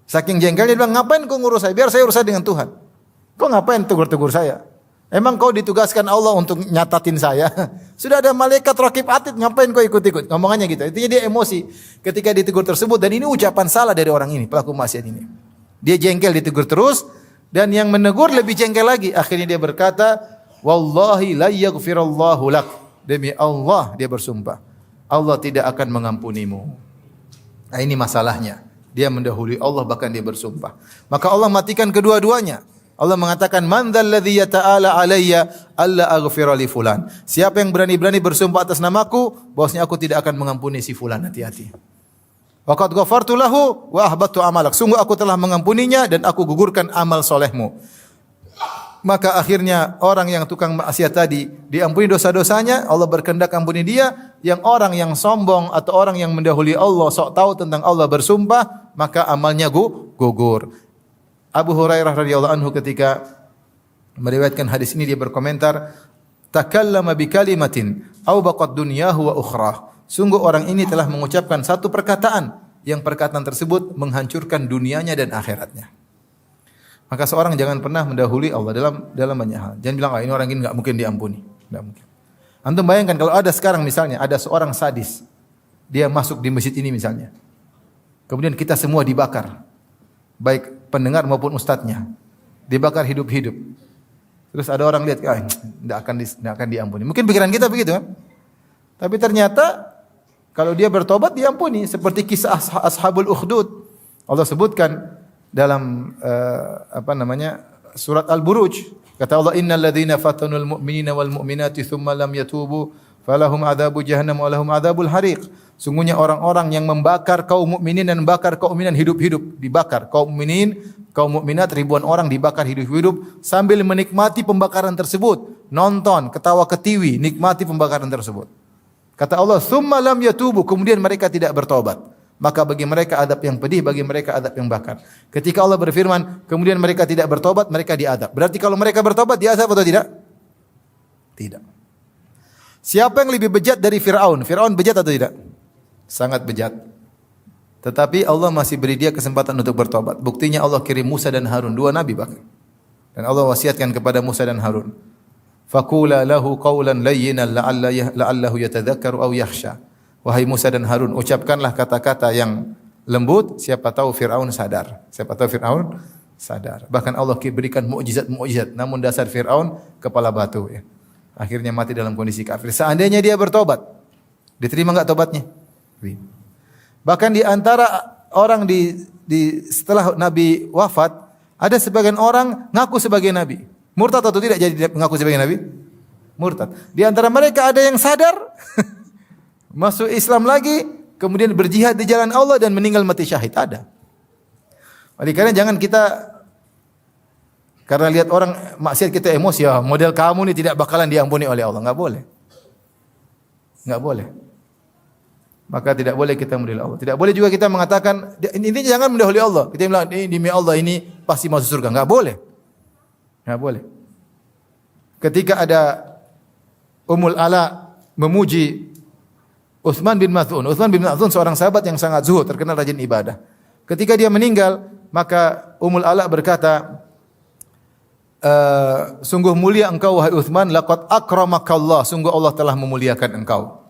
[SPEAKER 1] Saking jengkelnya dia bilang, "Ngapain kau ngurus saya? Biar saya urus dengan Tuhan. Kau ngapain tegur-tegur saya? Emang kau ditugaskan Allah untuk nyatatin saya? Sudah ada malaikat raqib atid, ngapain kau ikut-ikut?" Ngomongannya gitu. Intinya dia emosi ketika ditegur tersebut, dan ini ucapan salah dari orang ini, pelaku maksiat ini. Dia jengkel ditegur terus, dan yang menegur lebih jengkel lagi. Akhirnya dia berkata, "Wallahi la yaghfirallahu lak." Demi Allah dia bersumpah, Allah tidak akan mengampunimu. Nah, ini masalahnya. Dia mendahului Allah, bahkan dia bersumpah. Maka Allah matikan kedua-duanya. Allah mengatakan, "Man dzalladzi yata'ala alayya alla aghfira li fulan." Siapa yang berani-berani bersumpah atas namaku bahwasanya aku tidak akan mengampuni si fulan, hati-hati. Wa qad ghafartu lahu wa ahbattu amalak. Sungguh aku telah mengampuninya dan aku gugurkan amal solehmu. Maka akhirnya orang yang tukang maksiat tadi diampuni dosa-dosanya, Allah berkehendak ampuni dia. Yang orang yang sombong atau orang yang mendahului Allah, sok tahu tentang Allah bersumpah, maka amalnya gugur. Abu Hurairah radhiyallahu anhu ketika meriwayatkan hadis ini dia berkomentar, "Takallama bi kalimatin aw baqad dunyahu wa ukhrah." Sungguh orang ini telah mengucapkan satu perkataan yang perkataan tersebut menghancurkan dunianya dan akhiratnya. Maka seorang jangan pernah mendahului Allah dalam banyak hal. Jangan bilang, ini orang ini enggak mungkin diampuni. Enggak mungkin. Antum bayangkan kalau ada sekarang misalnya ada seorang sadis, dia masuk di masjid ini misalnya. Kemudian kita semua dibakar. Baik pendengar maupun ustadznya. Dibakar hidup-hidup. Terus ada orang lihat, tidak akan diampuni. Mungkin pikiran kita begitu kan? Tapi ternyata kalau dia bertobat diampuni. Seperti kisah Ashabul Ukhdud. Allah sebutkan dalam surat Al-Buruj. Kata Allah, innal ladzina fatanul mu'minina wal mu'minati tsumma lam yatubu falahum adzabu jahannam wa lahum adzabul hariq. Sungguhnya orang-orang yang membakar kaum mukminin dan membakar kaum mukminan hidup-hidup, dibakar kaum mukminin, kaum mukminat ribuan orang dibakar hidup-hidup sambil menikmati pembakaran tersebut, nonton, ketawa ketiwi, nikmati pembakaran tersebut. Kata Allah, "Tsumma lam yatubu", kemudian mereka tidak bertobat. Maka bagi mereka adab yang pedih, bagi mereka adab yang bakar. Ketika Allah berfirman, kemudian mereka tidak bertobat, mereka diadab. Berarti kalau mereka bertobat, diazab atau tidak? Tidak. Siapa yang lebih bejat dari Fir'aun? Fir'aun bejat atau tidak? Sangat bejat. Tetapi Allah masih beri dia kesempatan untuk bertobat. Buktinya Allah kirim Musa dan Harun, dua nabi bahkan. Dan Allah wasiatkan kepada Musa dan Harun, "Faqula lahu qawlan layyinan la'allahu yatadzakkaru aw yakhsha." Wahai Musa dan Harun, ucapkanlah kata-kata yang lembut, siapa tahu Fir'aun sadar. Siapa tahu Fir'aun sadar. Bahkan Allah berikan mukjizat-mukjizat, namun dasar Fir'aun kepala batu ya. Akhirnya mati dalam kondisi kafir. Seandainya dia bertobat, diterima enggak tobatnya? Bahkan di antara orang setelah Nabi wafat, ada sebagian orang ngaku sebagai Nabi. Murtad atau tidak jadi mengaku sebagai Nabi? Murtad. Di antara mereka ada yang sadar, masuk Islam lagi, kemudian berjihad di jalan Allah dan meninggal mati syahid. Ada. Oleh karena jangan kita, karena lihat orang maksiat kita emosi, ya model kamu ini tidak bakalan diampuni oleh Allah. Enggak boleh. Enggak boleh. Maka tidak boleh kita mendahului Allah. Tidak boleh juga kita mengatakan, intinya jangan mendahului Allah. Kita bilang, demi Allah ini pasti masuk surga. Enggak boleh. Enggak boleh. Ketika ada Ummul Ala memuji Utsman bin Maz'un. Utsman bin Maz'un seorang sahabat yang sangat zuhud, terkenal rajin ibadah. Ketika dia meninggal, maka Ummul Ala berkata, sungguh mulia engkau wahai Utsman, laqad akramakallah, sungguh Allah telah memuliakan engkau.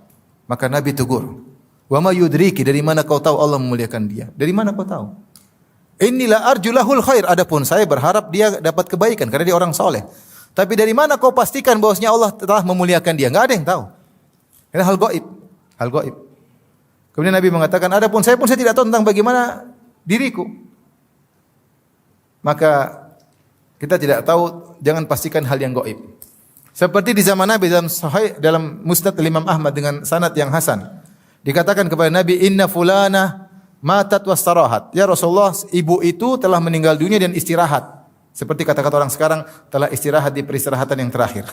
[SPEAKER 1] Maka Nabi tegur, wa ma yudriki, dari mana kau tahu Allah memuliakan dia? Dari mana kau tahu? Inilah arjulahul khair, adapun saya berharap dia dapat kebaikan karena dia orang soleh. Tapi dari mana kau pastikan bahwasanya Allah telah memuliakan dia? Enggak ada yang tahu. Ini hal gaib. Hal gaib. Kemudian Nabi mengatakan, adapun saya tidak tahu tentang bagaimana diriku. Maka kita tidak tahu, jangan pastikan hal yang gaib. Seperti di zaman Nabi dalam Musnad Imam Ahmad dengan sanad yang hasan. Dikatakan kepada Nabi, inna fulana matat wastarahat. Ya Rasulullah, ibu itu telah meninggal dunia dan istirahat. Seperti kata-kata orang sekarang, telah istirahat di peristirahatan yang terakhir.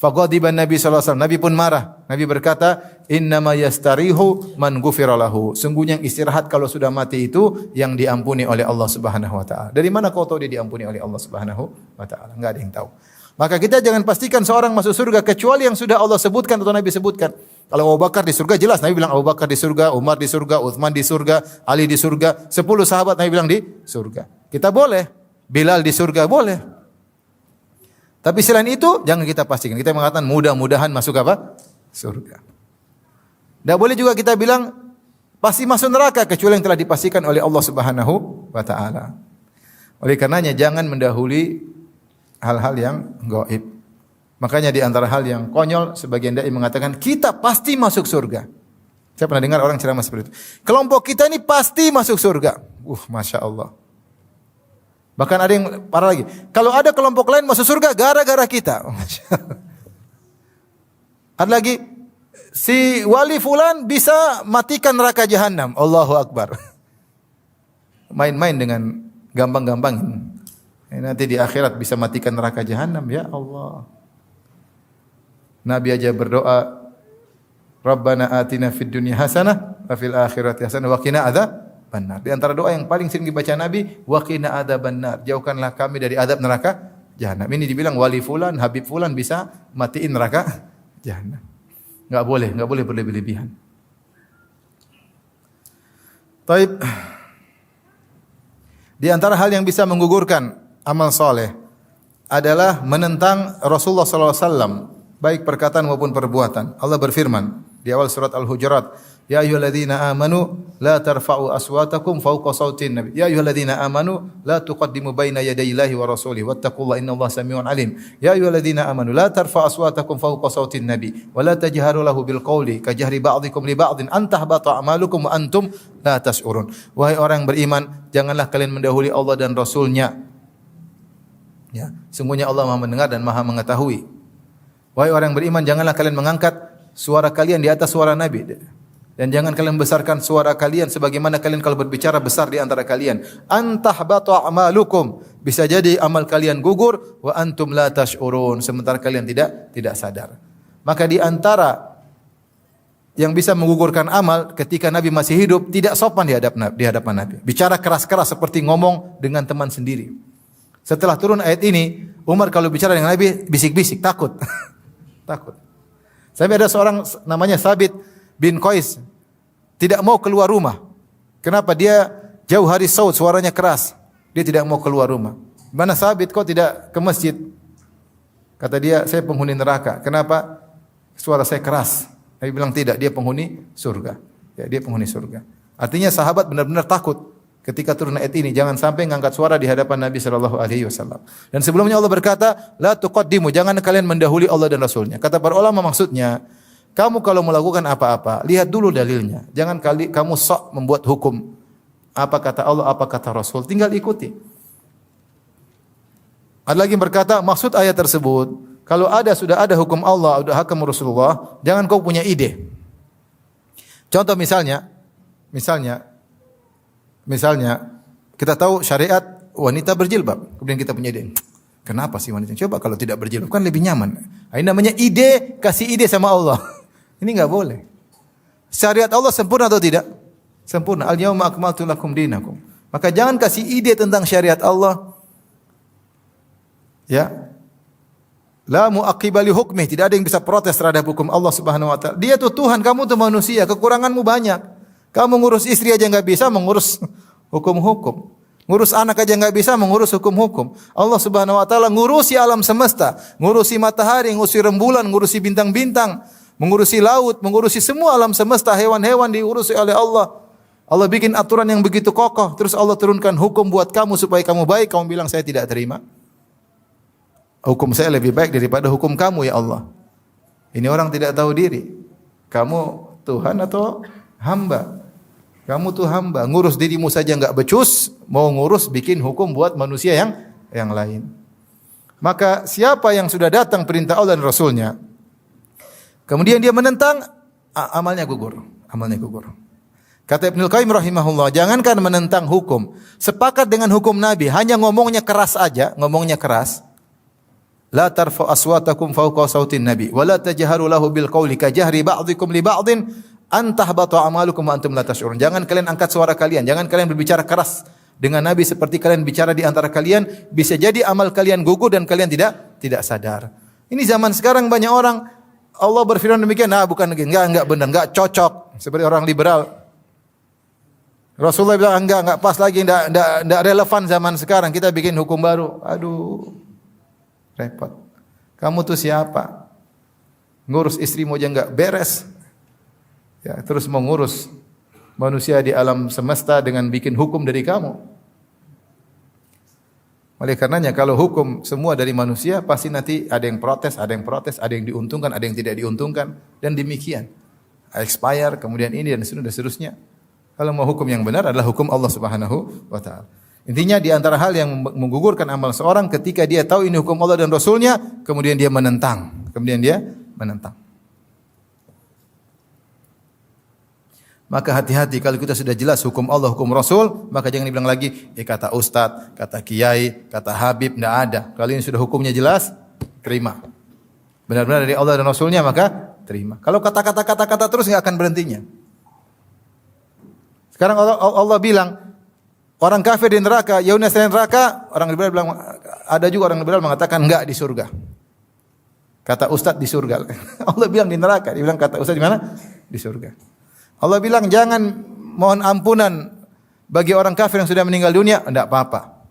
[SPEAKER 1] Faqadiban Nabi sallallahu alaihi wasallam. Nabi pun marah. Nabi berkata, innama yastarihu man ghufira lahu. Sungguhnya yang istirahat kalau sudah mati itu yang diampuni oleh Allah Subhanahu wa taala. Dari mana kau tahu dia diampuni oleh Allah Subhanahu wa taala? Enggak ada yang tahu. Maka kita jangan pastikan seorang masuk surga kecuali yang sudah Allah sebutkan atau Nabi sebutkan. Kalau Abu Bakar di surga jelas, Nabi bilang Abu Bakar di surga, Umar di surga, Utsman di surga, Ali di surga, 10 sahabat Nabi bilang di surga. Kita boleh, Bilal di surga boleh. Tapi selain itu jangan kita pastikan. Kita mengatakan mudah-mudahan masuk apa? Surga. Tidak boleh juga kita bilang pasti masuk neraka kecuali yang telah dipastikan oleh Allah Subhanahu wa taala. Oleh karenanya jangan mendahului hal-hal yang gaib. Makanya di antara hal yang konyol, sebagian dai mengatakan kita pasti masuk surga. Saya pernah dengar orang ceramah seperti itu. Kelompok kita ini pasti masuk surga. Masya Allah. Bahkan ada yang parah lagi. Kalau ada kelompok lain masuk surga gara-gara kita. Ada lagi, si wali fulan bisa matikan neraka jahanam. Allahu Akbar. Main-main dengan gampang-gampang. Nanti di akhirat bisa matikan neraka jahanam. Ya Allah. Nabi aja berdoa, Rabbana atina fid dunya hasanah wa fil akhirati hasanah wa qina adzabannar. Di antara doa yang paling sering dibaca Nabi, wa qina adzabannar. Jauhkanlah kami dari azab neraka jahanam. Ini dibilang wali fulan, habib fulan bisa matiin neraka jahanam. Enggak boleh berlebih-lebihan. Taib. Di antara hal yang bisa menggugurkan amal soleh adalah menentang Rasulullah sallallahu alaihi wasallam, baik perkataan maupun perbuatan. Allah berfirman di awal surat Al-Hujurat, Ya ayyuhalladzina amanu la tarfa'u aswatakum fawqa sautin nabi. Ya ayyuhalladzina amanu la tuqaddimu baina yadayillahi wa rasulihi wattaqullaha innallaha samiun alim. Ya ayyuhalladzina amanu la tarfa'u aswatakum fawqa sautin nabi wa la tajharu lahu bil qawli kajahri ba'dikum li ba'din an tahbata a'malukum wa antum la tash'urun. Wahai orang yang beriman, janganlah kalian mendahului Allah dan Rasul-Nya. Ya, sungguhnya Allah Maha mendengar dan Maha mengetahui. Wahai orang yang beriman, janganlah kalian mengangkat suara kalian di atas suara Nabi. Dan jangan kalian membesarkan suara kalian sebagaimana kalian kalau berbicara besar di antara kalian. Antahbatu a'malukum. Bisa jadi amal kalian gugur wa antum la tash'urun, sementara kalian tidak sadar. Maka di antara yang bisa menggugurkan amal ketika Nabi masih hidup, tidak sopan di hadapan Nabi. Bicara keras-keras seperti ngomong dengan teman sendiri. Setelah turun ayat ini, Umar kalau bicara dengan Nabi bisik-bisik, takut. Takut. Sampai ada seorang namanya Sabit bin Qais tidak mau keluar rumah. Kenapa? Dia jauh hari saud, suaranya keras. Dia tidak mau keluar rumah. Mana Sabit, kau tidak ke masjid? Kata dia, saya penghuni neraka. Kenapa? Suara saya keras. Nabi bilang tidak, dia penghuni surga. Ya, dia penghuni surga. Artinya sahabat benar-benar takut ketika turun ayat ini. Jangan sampai ngangkat suara di hadapan Nabi sallallahu alaihi wasallam. Dan sebelumnya Allah berkata, la tuqaddimu, jangan kalian mendahului Allah dan Rasulnya. Kata para ulama maksudnya, kamu kalau melakukan apa-apa, lihat dulu dalilnya. Jangan kamu sok membuat hukum. Apa kata Allah, apa kata Rasul, tinggal ikuti. Ada lagi yang berkata, maksud ayat tersebut, kalau sudah ada hukum Allah, sudah hukum Rasulullah, jangan kau punya ide. Contoh misalnya kita tahu syariat wanita berjilbab, kemudian kita punya ide. Kenapa sih wanita? Coba kalau tidak berjilbab kan lebih nyaman. Ini namanya ide, kasih ide sama Allah. Ini enggak boleh. Syariat Allah sempurna atau tidak? Sempurna. Al-yauma akmaltu lakum dinakum. Maka jangan kasih ide tentang syariat Allah. Ya. La mu'aqqiba li hukmih, tidak ada yang bisa protes terhadap hukum Allah Subhanahu wa taala. Dia tuh Tuhan, kamu tuh manusia, kekuranganmu banyak. Kamu ngurus istri aja enggak bisa, mengurus hukum-hukum. Ngurus anak aja enggak bisa, mengurus hukum-hukum. Allah Subhanahu wa taala ngurusi alam semesta, ngurusi matahari, ngurusi rembulan, ngurusi bintang-bintang, mengurusi laut, mengurusi semua alam semesta, hewan-hewan diurusi oleh Allah. Allah bikin aturan yang begitu kokoh, terus Allah turunkan hukum buat kamu supaya kamu baik, kamu bilang saya tidak terima. Hukum saya lebih baik daripada hukum kamu ya Allah. Ini orang tidak tahu diri. Kamu Tuhan atau hamba? Kamu tuh hamba, ngurus dirimu saja enggak becus, mau ngurus bikin hukum buat manusia yang lain. Maka siapa yang sudah datang perintah Allah dan Rasulnya, kemudian dia menentang, amalnya gugur. Kata Ibnu Qayyim rahimahullah, jangankan menentang hukum, sepakat dengan hukum Nabi, hanya ngomongnya keras aja, la tarfa aswatakum fawqa sautin nabi wa la tajharu lahu bil qawli ka jahri ba'dikum li ba'din an tahbata a'malukum wa antum la tash'urun. Jangan kalian angkat suara kalian, jangan kalian berbicara keras dengan Nabi seperti kalian bicara di antara kalian, bisa jadi amal kalian gugur dan kalian tidak sadar. Ini zaman sekarang banyak orang Allah berfirman demikian, bukan enggak benar, enggak cocok, seperti orang liberal. Rasulullah bilang enggak pas lagi, enggak relevan zaman sekarang, kita bikin hukum baru. Aduh. Repot. Kamu tuh siapa? Ngurus istrimu aja enggak beres. Ya, terus mengurus manusia di alam semesta dengan bikin hukum dari kamu. Oleh karenanya kalau hukum semua dari manusia, pasti nanti ada yang protes, ada yang diuntungkan, ada yang tidak diuntungkan, dan demikian. Expire, kemudian ini dan seterusnya. Kalau mau hukum yang benar adalah hukum Allah Subhanahu wa taala. Intinya di antara hal yang menggugurkan amal seorang ketika dia tahu ini hukum Allah dan Rasulnya, kemudian dia menentang. Maka hati-hati kalau kita sudah jelas hukum Allah, hukum Rasul, maka jangan dibilang lagi, kata Ustadz, kata Kiai, kata Habib, tidak ada. Kalau ini sudah hukumnya jelas, terima. Benar-benar dari Allah dan Rasulnya, maka terima. Kalau kata-kata terus nggak akan berhentinya. Sekarang Allah bilang, orang kafir di neraka, yaumna selain neraka, orang liberal bilang, ada juga orang liberal mengatakan enggak di surga. Kata Ustadz di surga. Allah bilang di neraka, dia bilang kata Ustadz di mana? Di surga. Allah bilang jangan mohon ampunan bagi orang kafir yang sudah meninggal dunia, enggak apa-apa.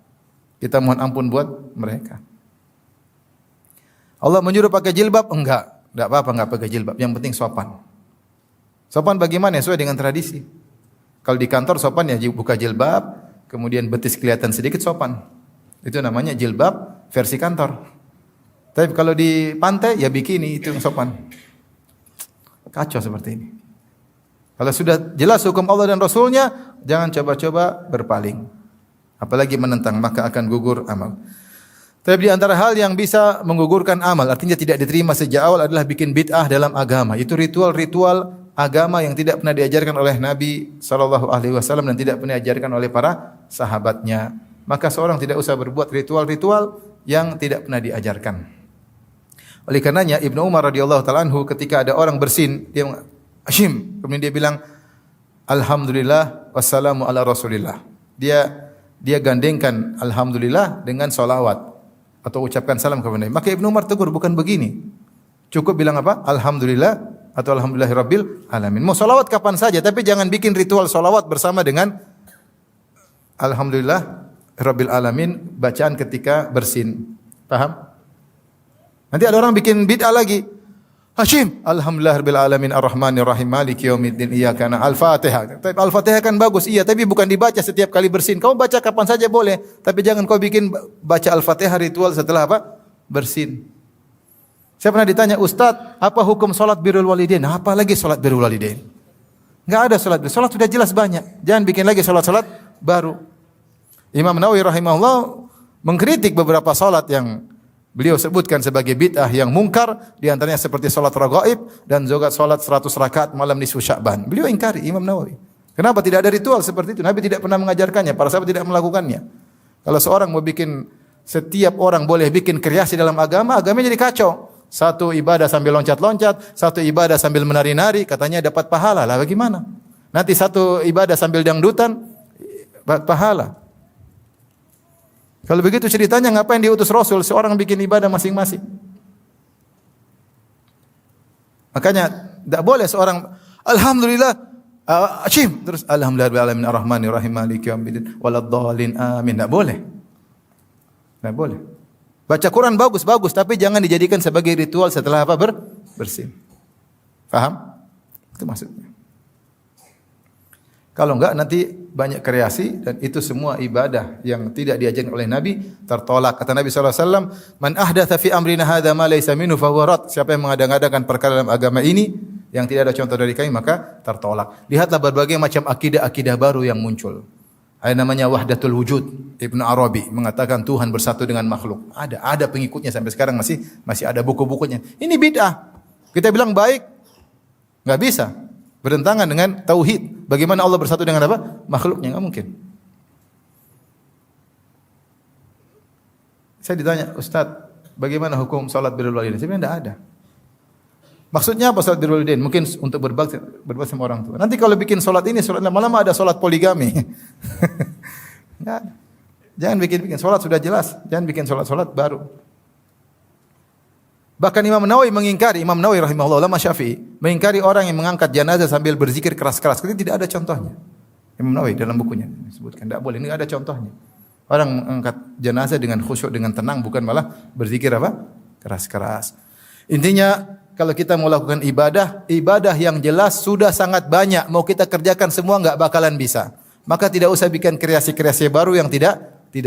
[SPEAKER 1] Kita mohon ampun buat mereka. Allah menyuruh pakai jilbab, enggak apa-apa enggak pakai jilbab, yang penting sopan. Sopan bagaimana? Sesuai dengan tradisi. Kalau di kantor sopan ya buka jilbab, kemudian betis kelihatan sedikit sopan. Itu namanya jilbab versi kantor. Tapi kalau di pantai ya bikini, itu sopan. Kacau seperti ini. Kalau sudah jelas hukum Allah dan Rasulnya, jangan coba-coba berpaling. Apalagi menentang, maka akan gugur amal. Tapi di antara hal yang bisa menggugurkan amal, artinya tidak diterima sejak awal adalah bikin bid'ah dalam agama. Itu ritual-ritual agama yang tidak pernah diajarkan oleh Nabi SAW dan tidak pernah diajarkan oleh para sahabatnya. Maka seorang tidak usah berbuat ritual-ritual yang tidak pernah diajarkan. Oleh karenanya Ibnu Umar radhiyallahu taala anhu ketika ada orang bersin, dia Hashim, kemudian dia bilang alhamdulillah wassalamu ala rasulillah. Dia gandengkan alhamdulillah dengan salawat atau ucapkan salam kepada Nabi. Maka Ibnu Umar tegur, bukan begini. Cukup bilang apa? Alhamdulillah atau alhamdulillahirabbil alamin. Mau salawat kapan saja, tapi jangan bikin ritual salawat bersama dengan alhamdulillah rabbil alamin bacaan ketika bersin. Paham? Nanti ada orang bikin bid'ah lagi. Hashim, alhamdulillahirabbil alamin arrahmanir rahim maliki yaumiddin iyyaka na'budu al-Fatihah. Tapi al-Fatihah kan bagus, iya, tapi bukan dibaca setiap kali bersin. Kamu baca kapan saja boleh, tapi jangan kau bikin baca al-Fatihah ritual setelah apa? Bersin. Saya pernah ditanya, "Ustaz, apa hukum salat birrul walidain?" Apa lagi salat birrul walidain? Enggak ada salat. Salat sudah jelas banyak. Jangan bikin lagi salat-salat baru. Imam Nawawi rahimahullah mengkritik beberapa salat yang beliau sebutkan sebagai bid'ah yang mungkar, di antaranya seperti salat raghaib dan juga salat 100 rakaat malam nisfu Sya'ban. Beliau ingkari, Imam Nawawi. Kenapa tidak ada ritual seperti itu? Nabi tidak pernah mengajarkannya, para sahabat tidak melakukannya. Kalau seorang mau bikin, setiap orang boleh bikin kreasi dalam agama, agamanya jadi kacau. Satu ibadah sambil loncat-loncat, satu ibadah sambil menari-nari, katanya dapat pahala. Lah bagaimana? Nanti satu ibadah sambil dangdutan, dapat pahala. Kalau begitu ceritanya ngapain diutus Rasul? Seorang bikin ibadah masing-masing. Makanya tidak boleh seorang alhamdulillah Hashim terus alhamdulillahirabbil alamin arrahmanir rahim maliki yaumiddin waladdallin amin. Tidak boleh. Tidak boleh. Baca Quran bagus-bagus tapi jangan dijadikan sebagai ritual setelah apa? Bersin. Paham? Itu maksudnya. Kalau enggak nanti banyak kreasi dan itu semua ibadah yang tidak diajarkan oleh Nabi tertolak. Kata Nabi SAW, "Man ahdatsa fi amrina hadza ma laysa minhu fa huwa rad." Siapa yang mengada-ngadakan perkara dalam agama ini yang tidak ada contoh dari kami maka tertolak. Lihatlah berbagai macam akidah-akidah baru yang muncul. Ada namanya wahdatul wujud. Ibnu Arabi mengatakan Tuhan bersatu dengan makhluk. Ada pengikutnya sampai sekarang masih ada buku-bukunya. Ini bid'ah. Kita bilang baik, enggak bisa. Bertentangan dengan tauhid. Bagaimana Allah bersatu dengan apa? Makhluknya, enggak mungkin. Saya ditanya, "Ustaz, bagaimana hukum salat birrul walidain?" Saya bilang enggak ada. Maksudnya apa salat birrul walidain? Mungkin untuk berbakti sama orang tua. Nanti kalau bikin salat ini, salat lama-lama ada salat poligami. Enggak ada. Jangan bikin salat sudah jelas, jangan bikin salat-salat baru. Bahkan Imam Nawawi mengingkari, Imam Nawawi rahimahullah ulama Syafi'i, mengingkari orang yang mengangkat jenazah sambil berzikir keras-keras. Itu tidak ada contohnya. Imam Nawawi dalam bukunya disebutkan tidak boleh, ini ada contohnya. Orang mengangkat jenazah dengan khusyuk, dengan tenang, bukan malah berzikir apa? Keras-keras. Intinya kalau kita mau lakukan ibadah yang jelas sudah sangat banyak. Mau kita kerjakan semua enggak bakalan bisa. Maka tidak usah bikin kreasi-kreasi baru yang tidak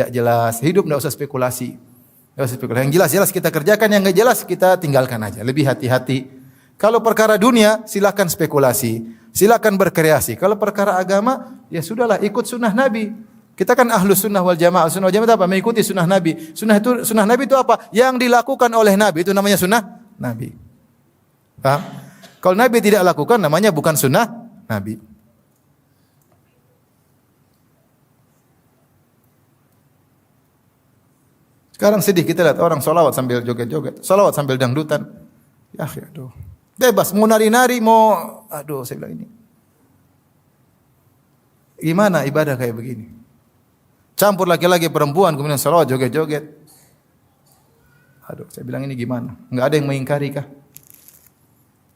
[SPEAKER 1] jelas. Hidup enggak usah spekulasi. Yang jelas-jelas kita kerjakan, yang enggak jelas kita tinggalkan aja. Lebih hati-hati. Kalau perkara dunia silakan spekulasi, silakan berkreasi. Kalau perkara agama ya sudahlah ikut sunnah Nabi. Kita kan ahlus sunnah wal jamaah. Sunnah wal jamaah itu apa? Mengikuti sunnah Nabi. Sunnah Nabi itu apa? Yang dilakukan oleh Nabi itu namanya sunnah Nabi. Paham? Kalau Nabi tidak lakukan namanya bukan sunnah Nabi. Sekarang sedih kita lihat orang salawat sambil joget-joget, salawat sambil dangdutan. Ya aduh. Bebas mau nari-nari, saya bilang ini. Gimana ibadah kayak begini? Campur laki-laki perempuan kemudian salawat joget-joget. Aduh, saya bilang ini gimana? Enggak ada yang mengingkari kah?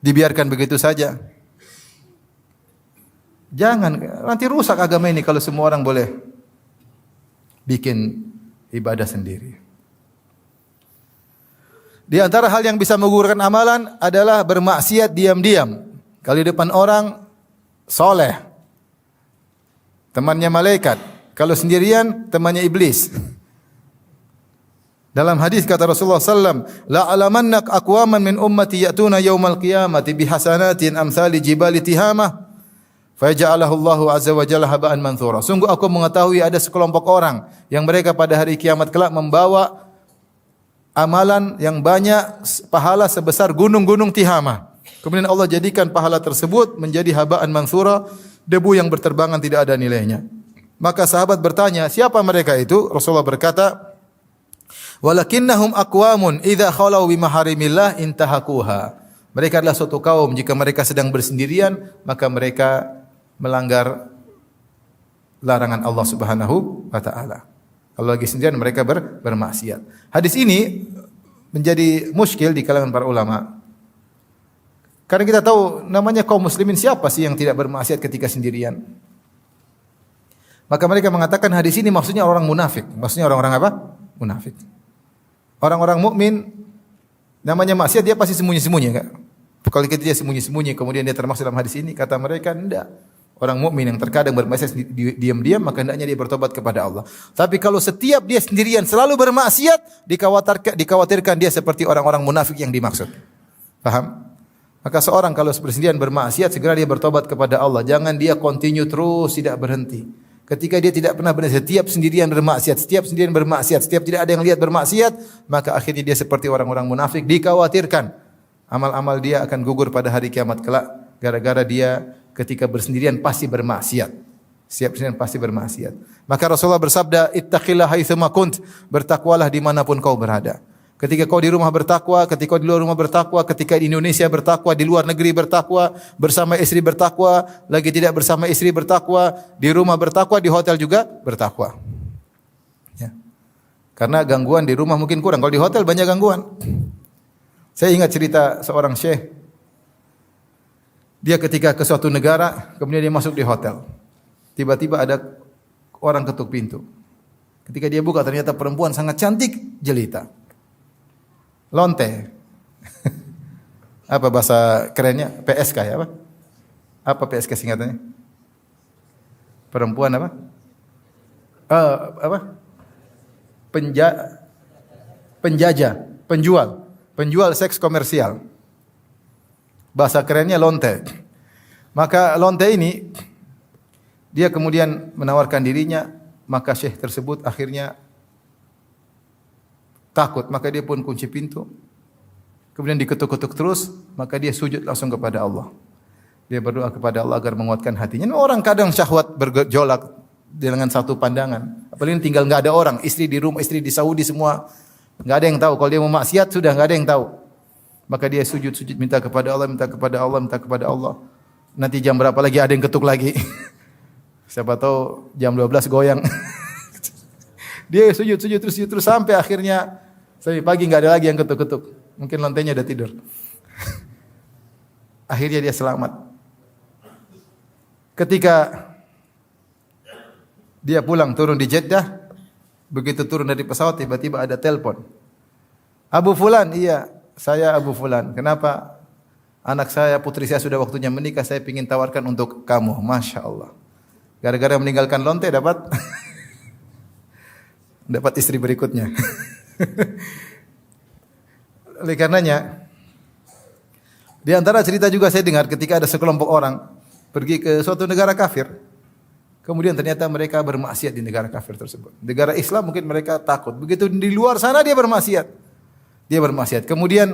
[SPEAKER 1] Dibiarkan begitu saja. Jangan, nanti rusak agama ini kalau semua orang boleh bikin ibadah sendiri. Di antara hal yang bisa menggugurkan amalan adalah bermaksiat diam-diam. Kalau di depan orang soleh, temannya malaikat. Kalau sendirian, temannya iblis. Dalam hadis kata Rasulullah sallam, la alamannak aqwaman min ummati ya'tuna yaumal qiyamati bihasanatin amsali jibali tihamah fayaj'alahu Allahu azza wa jalla haba'an manthura. Sungguh aku mengetahui ada sekelompok orang yang mereka pada hari kiamat kelak membawa amalan yang banyak, pahala sebesar gunung-gunung Tihamah. Kemudian Allah jadikan pahala tersebut menjadi haba'an manthura, debu yang berterbangan tidak ada nilainya. Maka sahabat bertanya, siapa mereka itu? Rasulullah berkata, walakinnahum aqwamun idza khalau bi maharimillah intahakuha. Mereka adalah suatu kaum jika mereka sedang bersendirian maka mereka melanggar larangan Allah Subhanahu wa taala. Kalau lagi sendirian mereka bermaksiat. Hadis ini menjadi muskil di kalangan para ulama. Karena kita tahu namanya kaum muslimin siapa sih yang tidak bermaksiat ketika sendirian? Maka mereka mengatakan hadis ini maksudnya orang munafik. Maksudnya orang-orang apa? Munafik. Orang-orang mukmin namanya maksiat dia pasti sembunyi-sembunyi enggak? Kalau dia sembunyi-sembunyi kemudian dia termasuk dalam hadis ini, kata mereka enggak. Orang mukmin yang terkadang bermaksiat diam-diam maka hendaknya dia bertobat kepada Allah. Tapi kalau setiap dia sendirian selalu bermaksiat, dikhawatirkan dia seperti orang-orang munafik yang dimaksud. Paham? Maka seorang kalau bersendirian bermaksiat segera dia bertobat kepada Allah. Jangan dia continue terus tidak berhenti. Ketika dia tidak pernah berhenti, setiap sendirian bermaksiat, setiap tidak ada yang lihat bermaksiat, maka akhirnya dia seperti orang-orang munafik, dikhawatirkan amal-amal dia akan gugur pada hari kiamat kelak gara-gara dia ketika bersendirian pasti bermaksiat. Setiap sendirian pasti bermaksiat. Maka Rasulullah bersabda, "Ittaqillah haitsuma kunt." Bertakwalah dimanapun kau berada. Ketika kau di rumah bertakwa, ketika kau di luar rumah bertakwa, ketika di Indonesia bertakwa, di luar negeri bertakwa, bersama istri bertakwa, lagi tidak bersama istri bertakwa, di rumah bertakwa, di hotel juga bertakwa. Ya. Karena gangguan di rumah mungkin kurang, kalau di hotel banyak gangguan. Saya ingat cerita seorang syekh. Dia ketika ke suatu negara, kemudian dia masuk di hotel. Tiba-tiba ada orang ketuk pintu. Ketika dia buka ternyata perempuan sangat cantik, jelita. Lonte. Apa bahasa kerennya? PSK ya apa? Apa PSK singkatannya? Perempuan apa? Apa? Penjajah, penjual seks komersial. Bahasa kerennya lonte. Maka lonte ini dia kemudian menawarkan dirinya, maka syekh tersebut akhirnya takut, maka dia pun kunci pintu. Kemudian diketuk-ketuk terus, maka dia sujud langsung kepada Allah. Dia berdoa kepada Allah agar menguatkan hatinya. Orang kadang syahwat bergejolak dengan satu pandangan. Apalagi tinggal enggak ada orang, istri di rumah, istri di Saudi semua enggak ada yang tahu. Kalau dia mau maksiat sudah enggak ada yang tahu. Maka dia sujud minta kepada Allah, minta kepada Allah, minta kepada Allah. Nanti jam berapa lagi ada yang ketuk lagi. Siapa tahu jam 12 goyang. Dia sujud terus sampai akhirnya sampai pagi enggak ada lagi yang ketuk-ketuk. Mungkin lantainya udah tidur. Akhirnya dia selamat. Ketika dia pulang turun di Jeddah, begitu turun dari pesawat tiba-tiba ada telepon. Abu Fulan, iya, saya Abu Fulan. Kenapa? Anak saya, putri saya sudah waktunya menikah, saya ingin tawarkan untuk kamu. Masya Allah. Gara-gara meninggalkan lonte dapat istri berikutnya. Oleh karenanya, di antara cerita juga saya dengar ketika ada sekelompok orang pergi ke suatu negara kafir, kemudian ternyata mereka bermaksiat di negara kafir tersebut. Negara Islam mungkin mereka takut. Begitu di luar sana dia bermaksiat. Kemudian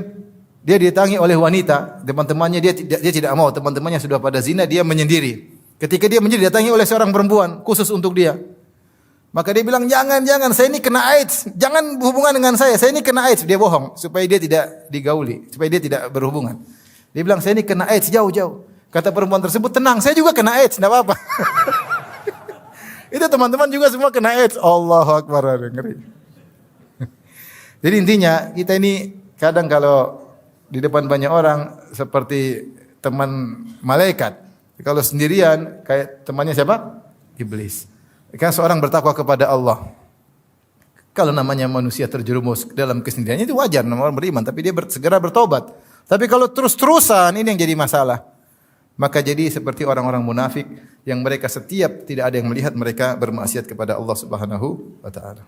[SPEAKER 1] dia didatangi oleh wanita, teman-temannya dia tidak mau, teman-temannya sudah pada zina, dia menyendiri. Ketika dia menyendiri didatangi oleh seorang perempuan khusus untuk dia. Maka dia bilang, jangan, saya ini kena AIDS. Jangan berhubungan dengan saya ini kena AIDS. Dia bohong, supaya dia tidak digauli, supaya dia tidak berhubungan. Dia bilang, saya ini kena AIDS, jauh-jauh. Kata perempuan tersebut, tenang, saya juga kena AIDS, tidak apa-apa. Itu teman-teman juga semua kena AIDS. Allahu Akbar, ngeri. Jadi intinya, kita ini kadang kalau di depan banyak orang, seperti teman malaikat. Kalau sendirian, kayak temannya siapa? Iblis. Karena seorang bertakwa kepada Allah. Kalau namanya manusia terjerumus dalam kesendiriannya itu wajar, namanya orang beriman, tapi dia segera bertobat. Tapi kalau terus-terusan ini yang jadi masalah. Maka jadi seperti orang-orang munafik yang mereka setiap tidak ada yang melihat mereka bermaksiat kepada Allah Subhanahu wa taala.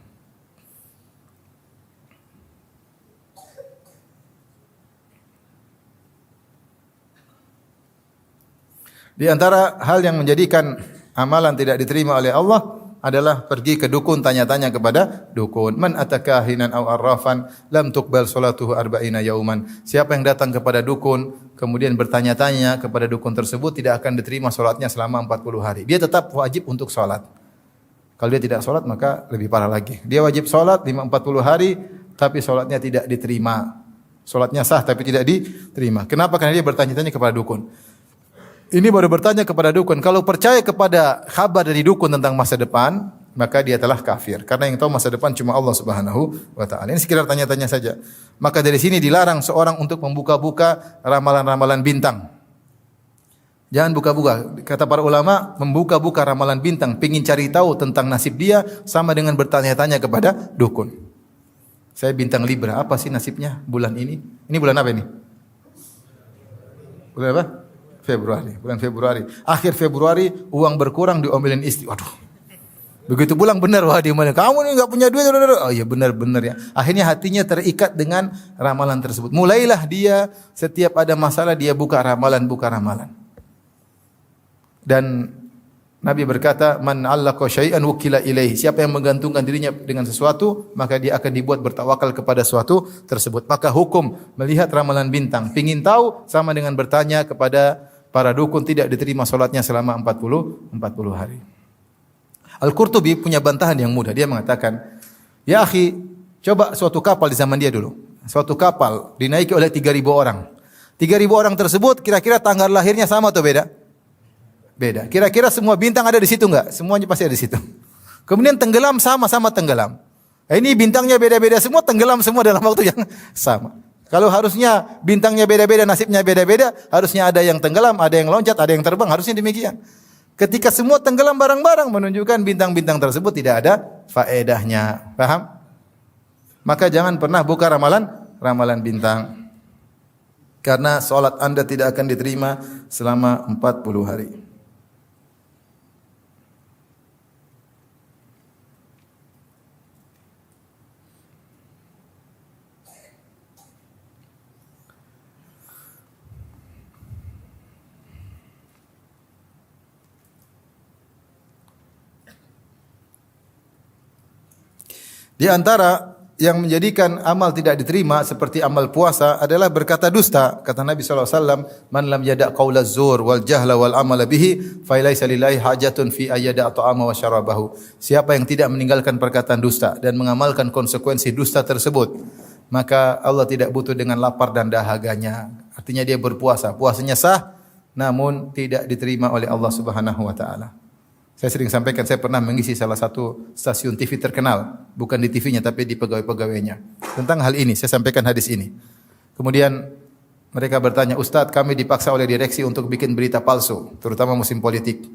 [SPEAKER 1] Di antara hal yang menjadikan amalan tidak diterima oleh Allah adalah pergi ke dukun tanya-tanya kepada dukun. Man atakahinan aw arrafan lam tuqbal salatuhu arba'ina yauman. Siapa yang datang kepada dukun kemudian bertanya-tanya kepada dukun tersebut tidak akan diterima salatnya selama 40 hari. Dia tetap wajib untuk salat. Kalau dia tidak salat maka lebih parah lagi. Dia wajib salat 40 hari tapi salatnya tidak diterima. Salatnya sah tapi tidak diterima. Kenapa? Karena dia bertanya-tanya kepada dukun. Ini baru bertanya kepada dukun. Kalau percaya kepada kabar dari dukun tentang masa depan, maka dia telah kafir. Karena yang tahu masa depan cuma Allah Subhanahu wa taala. Ini sekedar tanya-tanya saja. Maka dari sini dilarang seorang untuk membuka-buka ramalan-ramalan bintang. Jangan buka-buka. Kata para ulama, membuka-buka ramalan bintang, pengin cari tahu tentang nasib dia sama dengan bertanya-tanya kepada dukun. Saya bintang Libra, apa sih nasibnya bulan ini? Ini bulan apa ini? Bulan apa? Februari, bulan Februari. Akhir Februari uang berkurang diomelin istri. Waduh. Begitu pulang benar wah dia mana? Kamu nih enggak punya duit. Oh iya benar ya. Akhirnya hatinya terikat dengan ramalan tersebut. Mulailah dia setiap ada masalah dia buka ramalan. Dan Nabi berkata, "Man 'allaqa syai'an wukila ilaihi." Siapa yang menggantungkan dirinya dengan sesuatu, maka dia akan dibuat bertawakal kepada sesuatu tersebut. Maka hukum melihat ramalan bintang, pengin tahu sama dengan bertanya kepada para dukun, tidak diterima salatnya selama 40 hari. Al-Qurtubi punya bantahan yang mudah. Dia mengatakan, "Ya akhi, coba suatu kapal di zaman dia dulu. Suatu kapal dinaiki oleh 3.000 orang. 3.000 orang tersebut kira-kira tanggal lahirnya sama atau beda? Beda. Kira-kira semua bintang ada di situ enggak? Semuanya pasti ada di situ. Kemudian tenggelam sama-sama tenggelam. Ini bintangnya beda-beda semua, tenggelam semua dalam waktu yang sama. Kalau harusnya bintangnya beda-beda, nasibnya beda-beda, harusnya ada yang tenggelam, ada yang loncat, ada yang terbang, harusnya demikian. Ketika semua tenggelam bareng-barang menunjukkan bintang-bintang tersebut tidak ada faedahnya. Paham? Maka jangan pernah buka ramalan bintang. Karena salat Anda tidak akan diterima selama 40 hari. Di antara yang menjadikan amal tidak diterima seperti amal puasa adalah berkata dusta. Kata Nabi SAW, "Man lam yada' qawla zur wal jahla wal amala bihi, fa laisa lillahi hajatun fi ayyada' ta'ama wa syarabahu." Siapa yang tidak meninggalkan perkataan dusta dan mengamalkan konsekuensi dusta tersebut, maka Allah tidak butuh dengan lapar dan dahaganya. Artinya dia berpuasa, puasanya sah namun tidak diterima oleh Allah Subhanahu wa taala. Saya sering sampaikan, saya pernah mengisi salah satu stasiun TV terkenal, bukan di TV-nya tapi di pegawai-pegawainya. Tentang hal ini, saya sampaikan hadis ini. Kemudian mereka bertanya, "Ustadz, kami dipaksa oleh direksi untuk bikin berita palsu, terutama musim politik.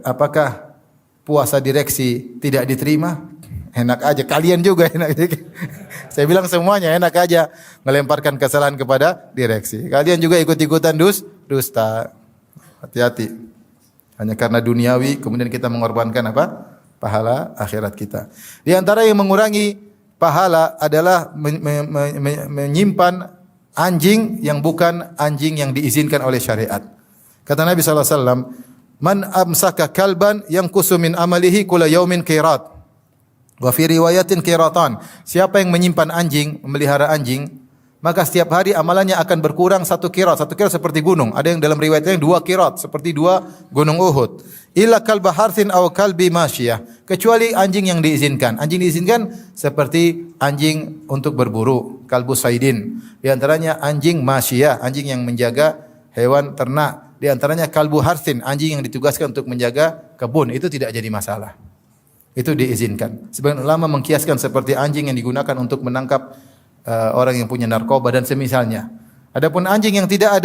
[SPEAKER 1] Apakah puasa direksi tidak diterima?" Enak aja, kalian juga enak. Saya bilang semuanya enak aja melemparkan kesalahan kepada direksi. Kalian juga ikut-ikutan dusta. Hati-hati. Hanya karena duniawi kemudian kita mengorbankan apa? Pahala akhirat kita. Di antara yang mengurangi pahala adalah menyimpan anjing yang bukan anjing yang diizinkan oleh syariat. Kata Nabi SAW, "Man amsaka kalban yanqusu min amalihi kulla yaumin qirat." Wa fi riwayatin qiratan. Siapa yang menyimpan anjing, memelihara anjing, maka setiap hari amalannya akan berkurang 1 qirat. 1 qirat seperti gunung. Ada yang dalam riwayatnya 2 qirat seperti 2 gunung Uhud. Illa kalba harthin aw kalbi masyiyah. Kecuali anjing yang diizinkan. Anjing diizinkan seperti anjing untuk berburu, kalbu saidin. Di antaranya anjing masyiyah, anjing yang menjaga hewan ternak. Di antaranya kalbu harthin, anjing yang ditugaskan untuk menjaga kebun. Itu tidak jadi masalah. Itu diizinkan. Sebagian ulama mengkiaskan seperti anjing yang digunakan untuk menangkap orang yang punya narkoba dan semisalnya. Adapun anjing yang tidak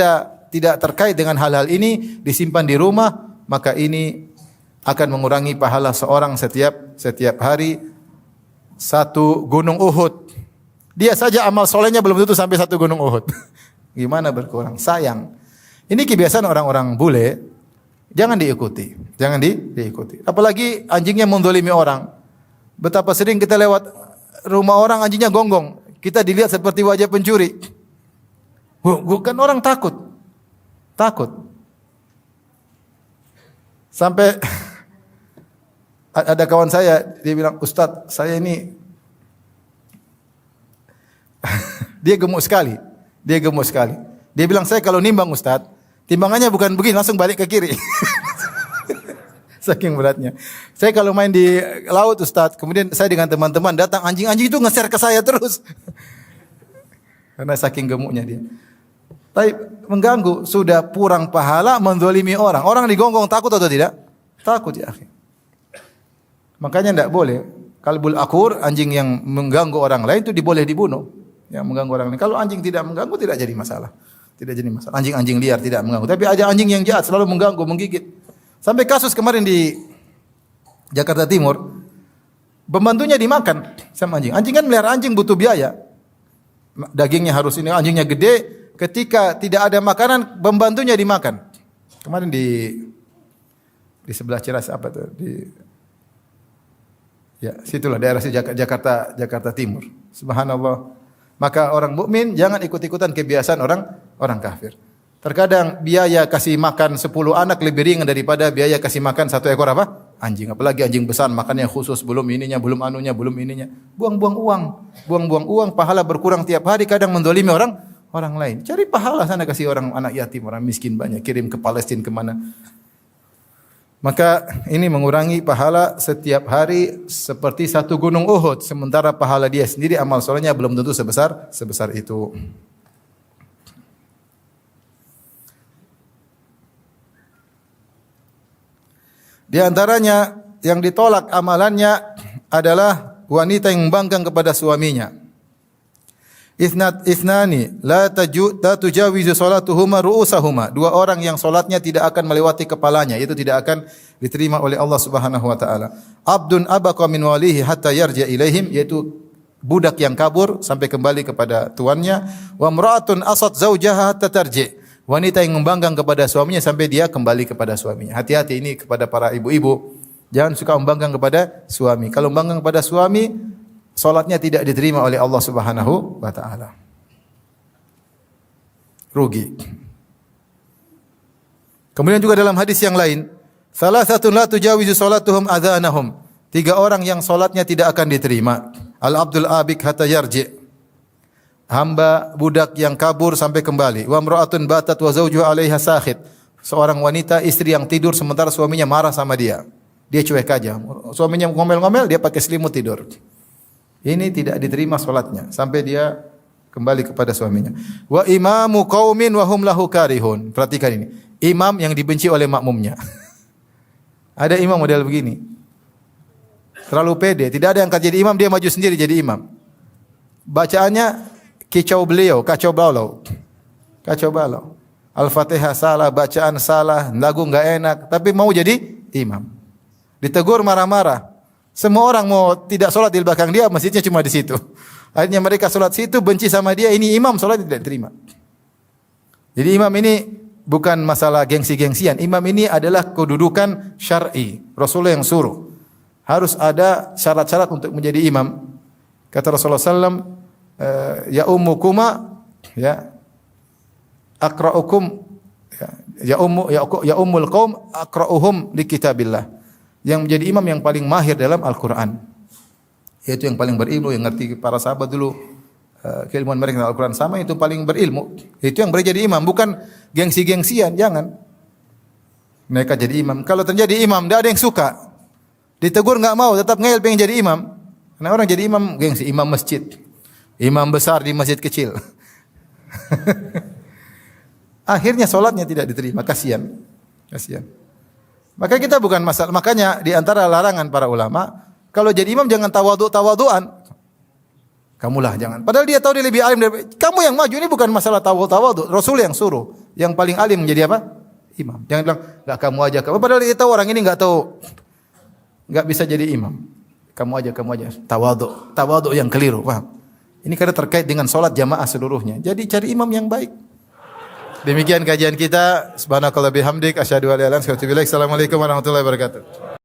[SPEAKER 1] terkait dengan hal-hal ini disimpan di rumah, maka ini akan mengurangi pahala seorang setiap hari 1 gunung Uhud. Dia saja amal solehnya belum tentu sampai 1 gunung Uhud. Gimana berkurang? Sayang. Ini kebiasaan orang-orang bule, jangan diikuti. Jangan diikuti. Apalagi anjingnya mendolimi orang. Betapa sering kita lewat rumah orang anjingnya gonggong. Kita dilihat seperti wajah pencuri. Bukan orang takut. Takut. Sampai ada kawan saya, dia bilang, "Ustadz, saya ini..." Dia gemuk sekali. Dia gemuk sekali. Dia bilang, "Saya kalau nimbang Ustadz, timbangannya bukan begini, langsung balik ke kiri." Saking beratnya. Saya kalau main di laut Ustadz, kemudian saya dengan teman-teman datang, anjing-anjing itu ngeser ke saya terus. Karena saking gemuknya dia. Tapi mengganggu, sudah kurang pahala, menzalimi orang. Orang digonggong takut atau tidak? Takut ya akhi. Makanya tidak boleh. Kalbul akur, anjing yang mengganggu orang lain itu diboleh dibunuh. Yang mengganggu orang lain. Kalau anjing tidak mengganggu tidak jadi masalah. Tidak jadi masalah. Anjing-anjing liar tidak mengganggu. Tapi ada anjing yang jahat selalu mengganggu, menggigit. Sampai kasus kemarin di Jakarta Timur, pembantunya dimakan sama anjing. Anjing kan melihara anjing butuh biaya. Dagingnya harus ini, anjingnya gede. Ketika tidak ada makanan, pembantunya dimakan. Kemarin di sebelah Ciras apa tuh? Situlah daerah Jakarta Timur. Subhanallah. Maka orang mukmin jangan ikut-ikutan kebiasaan orang kafir. Terkadang biaya kasih makan 10 anak lebih ringan daripada biaya kasih makan 1 ekor apa? Anjing. Apalagi anjing besar makannya khusus, belum ininya, belum anunya, belum ininya. Buang-buang uang. Buang-buang uang, pahala berkurang tiap hari, kadang mendolimi orang lain. Cari pahala sana, kasih orang anak yatim, orang miskin banyak, kirim ke Palestina kemana. Maka ini mengurangi pahala setiap hari seperti 1 gunung Uhud. Sementara pahala dia sendiri amal solehnya belum tentu sebesar itu. Di antaranya yang ditolak amalannya adalah wanita yang membangkang kepada suaminya. Ithnani la tujawizu salatuhuma ru'usahuma. 2 orang yang salatnya tidak akan melewati kepalanya, itu tidak akan diterima oleh Allah Subhanahu wa taala. Abdun abaqa min walihi hatta yarja ilaihim, yaitu budak yang kabur sampai kembali kepada tuannya. Wa imra'atun asat zaujaha hatta tarji. Wanita yang membangkang kepada suaminya sampai dia kembali kepada suaminya. Hati-hati ini kepada para ibu-ibu. Jangan suka membangkang kepada suami. Kalau membangkang kepada suami, salatnya tidak diterima oleh Allah Subhanahu wa taala. Rugi. Kemudian juga dalam hadis yang lain, salasatun la tujawizu salatuhum adhanahum. 3 orang yang salatnya tidak akan diterima. Al-abdul abik hatta yarji. Hamba budak yang kabur sampai kembali. Wa imra'atun batat wa zawjuha 'alaiha sakhit. Seorang wanita istri yang tidur sementara suaminya marah sama dia. Dia cuek aja. Suaminya ngomel-ngomel, dia pakai selimut tidur. Ini tidak diterima salatnya sampai dia kembali kepada suaminya. Wa imamu qaumin wa hum lahu karihun. Perhatikan ini. Imam yang dibenci oleh makmumnya. Ada imam model begini. Terlalu pede, tidak ada yang akan jadi imam, dia maju sendiri jadi imam. Bacaannya kicau beliau, kacau balau. Kacau balau. Al-Fatihah salah, bacaan salah, lagu enggak enak, tapi mau jadi imam. Ditegur marah-marah. Semua orang mau tidak sholat di belakang dia, masjidnya cuma di situ. Akhirnya mereka sholat situ, benci sama dia, ini imam, sholat tidak terima. Jadi imam ini bukan masalah gengsi-gengsian. Imam ini adalah kedudukan syar'i. Rasulullah yang suruh. Harus ada syarat-syarat untuk menjadi imam. Kata Rasulullah SAW, ya ummukuma, ya aqra'ukum, ya ummul qaum aqra'uhum li kitabillah. Yang menjadi imam yang paling mahir dalam Al-Quran. Yaitu yang paling berilmu, yang ngerti para sahabat dulu keilmuan mereka dalam Al-Quran sama, itu paling berilmu. Itu yang boleh jadi imam, bukan gengsi-gengsian, jangan. Mereka jadi imam. Kalau terjadi imam, tidak ada yang suka. Ditegur enggak mau, tetap ngeyel pengen jadi imam. Karena orang jadi imam gengsi, imam masjid. Imam besar di masjid kecil. Akhirnya solatnya tidak diterima, kasihan. Kasihan. Maka kita bukan masalah, makanya di antara larangan para ulama, kalau jadi imam jangan tawadhu-tawadhuan. Kamulah jangan. Padahal dia tahu dia lebih alim dari kamu yang maju, ini bukan masalah tawadhu. Rasul yang suruh, yang paling alim menjadi apa? Imam. Jangan bilang, enggak kamu aja. Padahal dia tahu orang ini enggak tahu, enggak bisa jadi imam. Kamu aja. Tawadhu yang keliru, paham? Ini karena terkait dengan salat jamaah seluruhnya. Jadi cari imam yang baik. Demikian kajian kita. Subhanakallah bihamdik asyhadu an la ilaha illa anta astaghfiruka wa atubu ilaik. Assalamualaikum warahmatullahi wabarakatuh.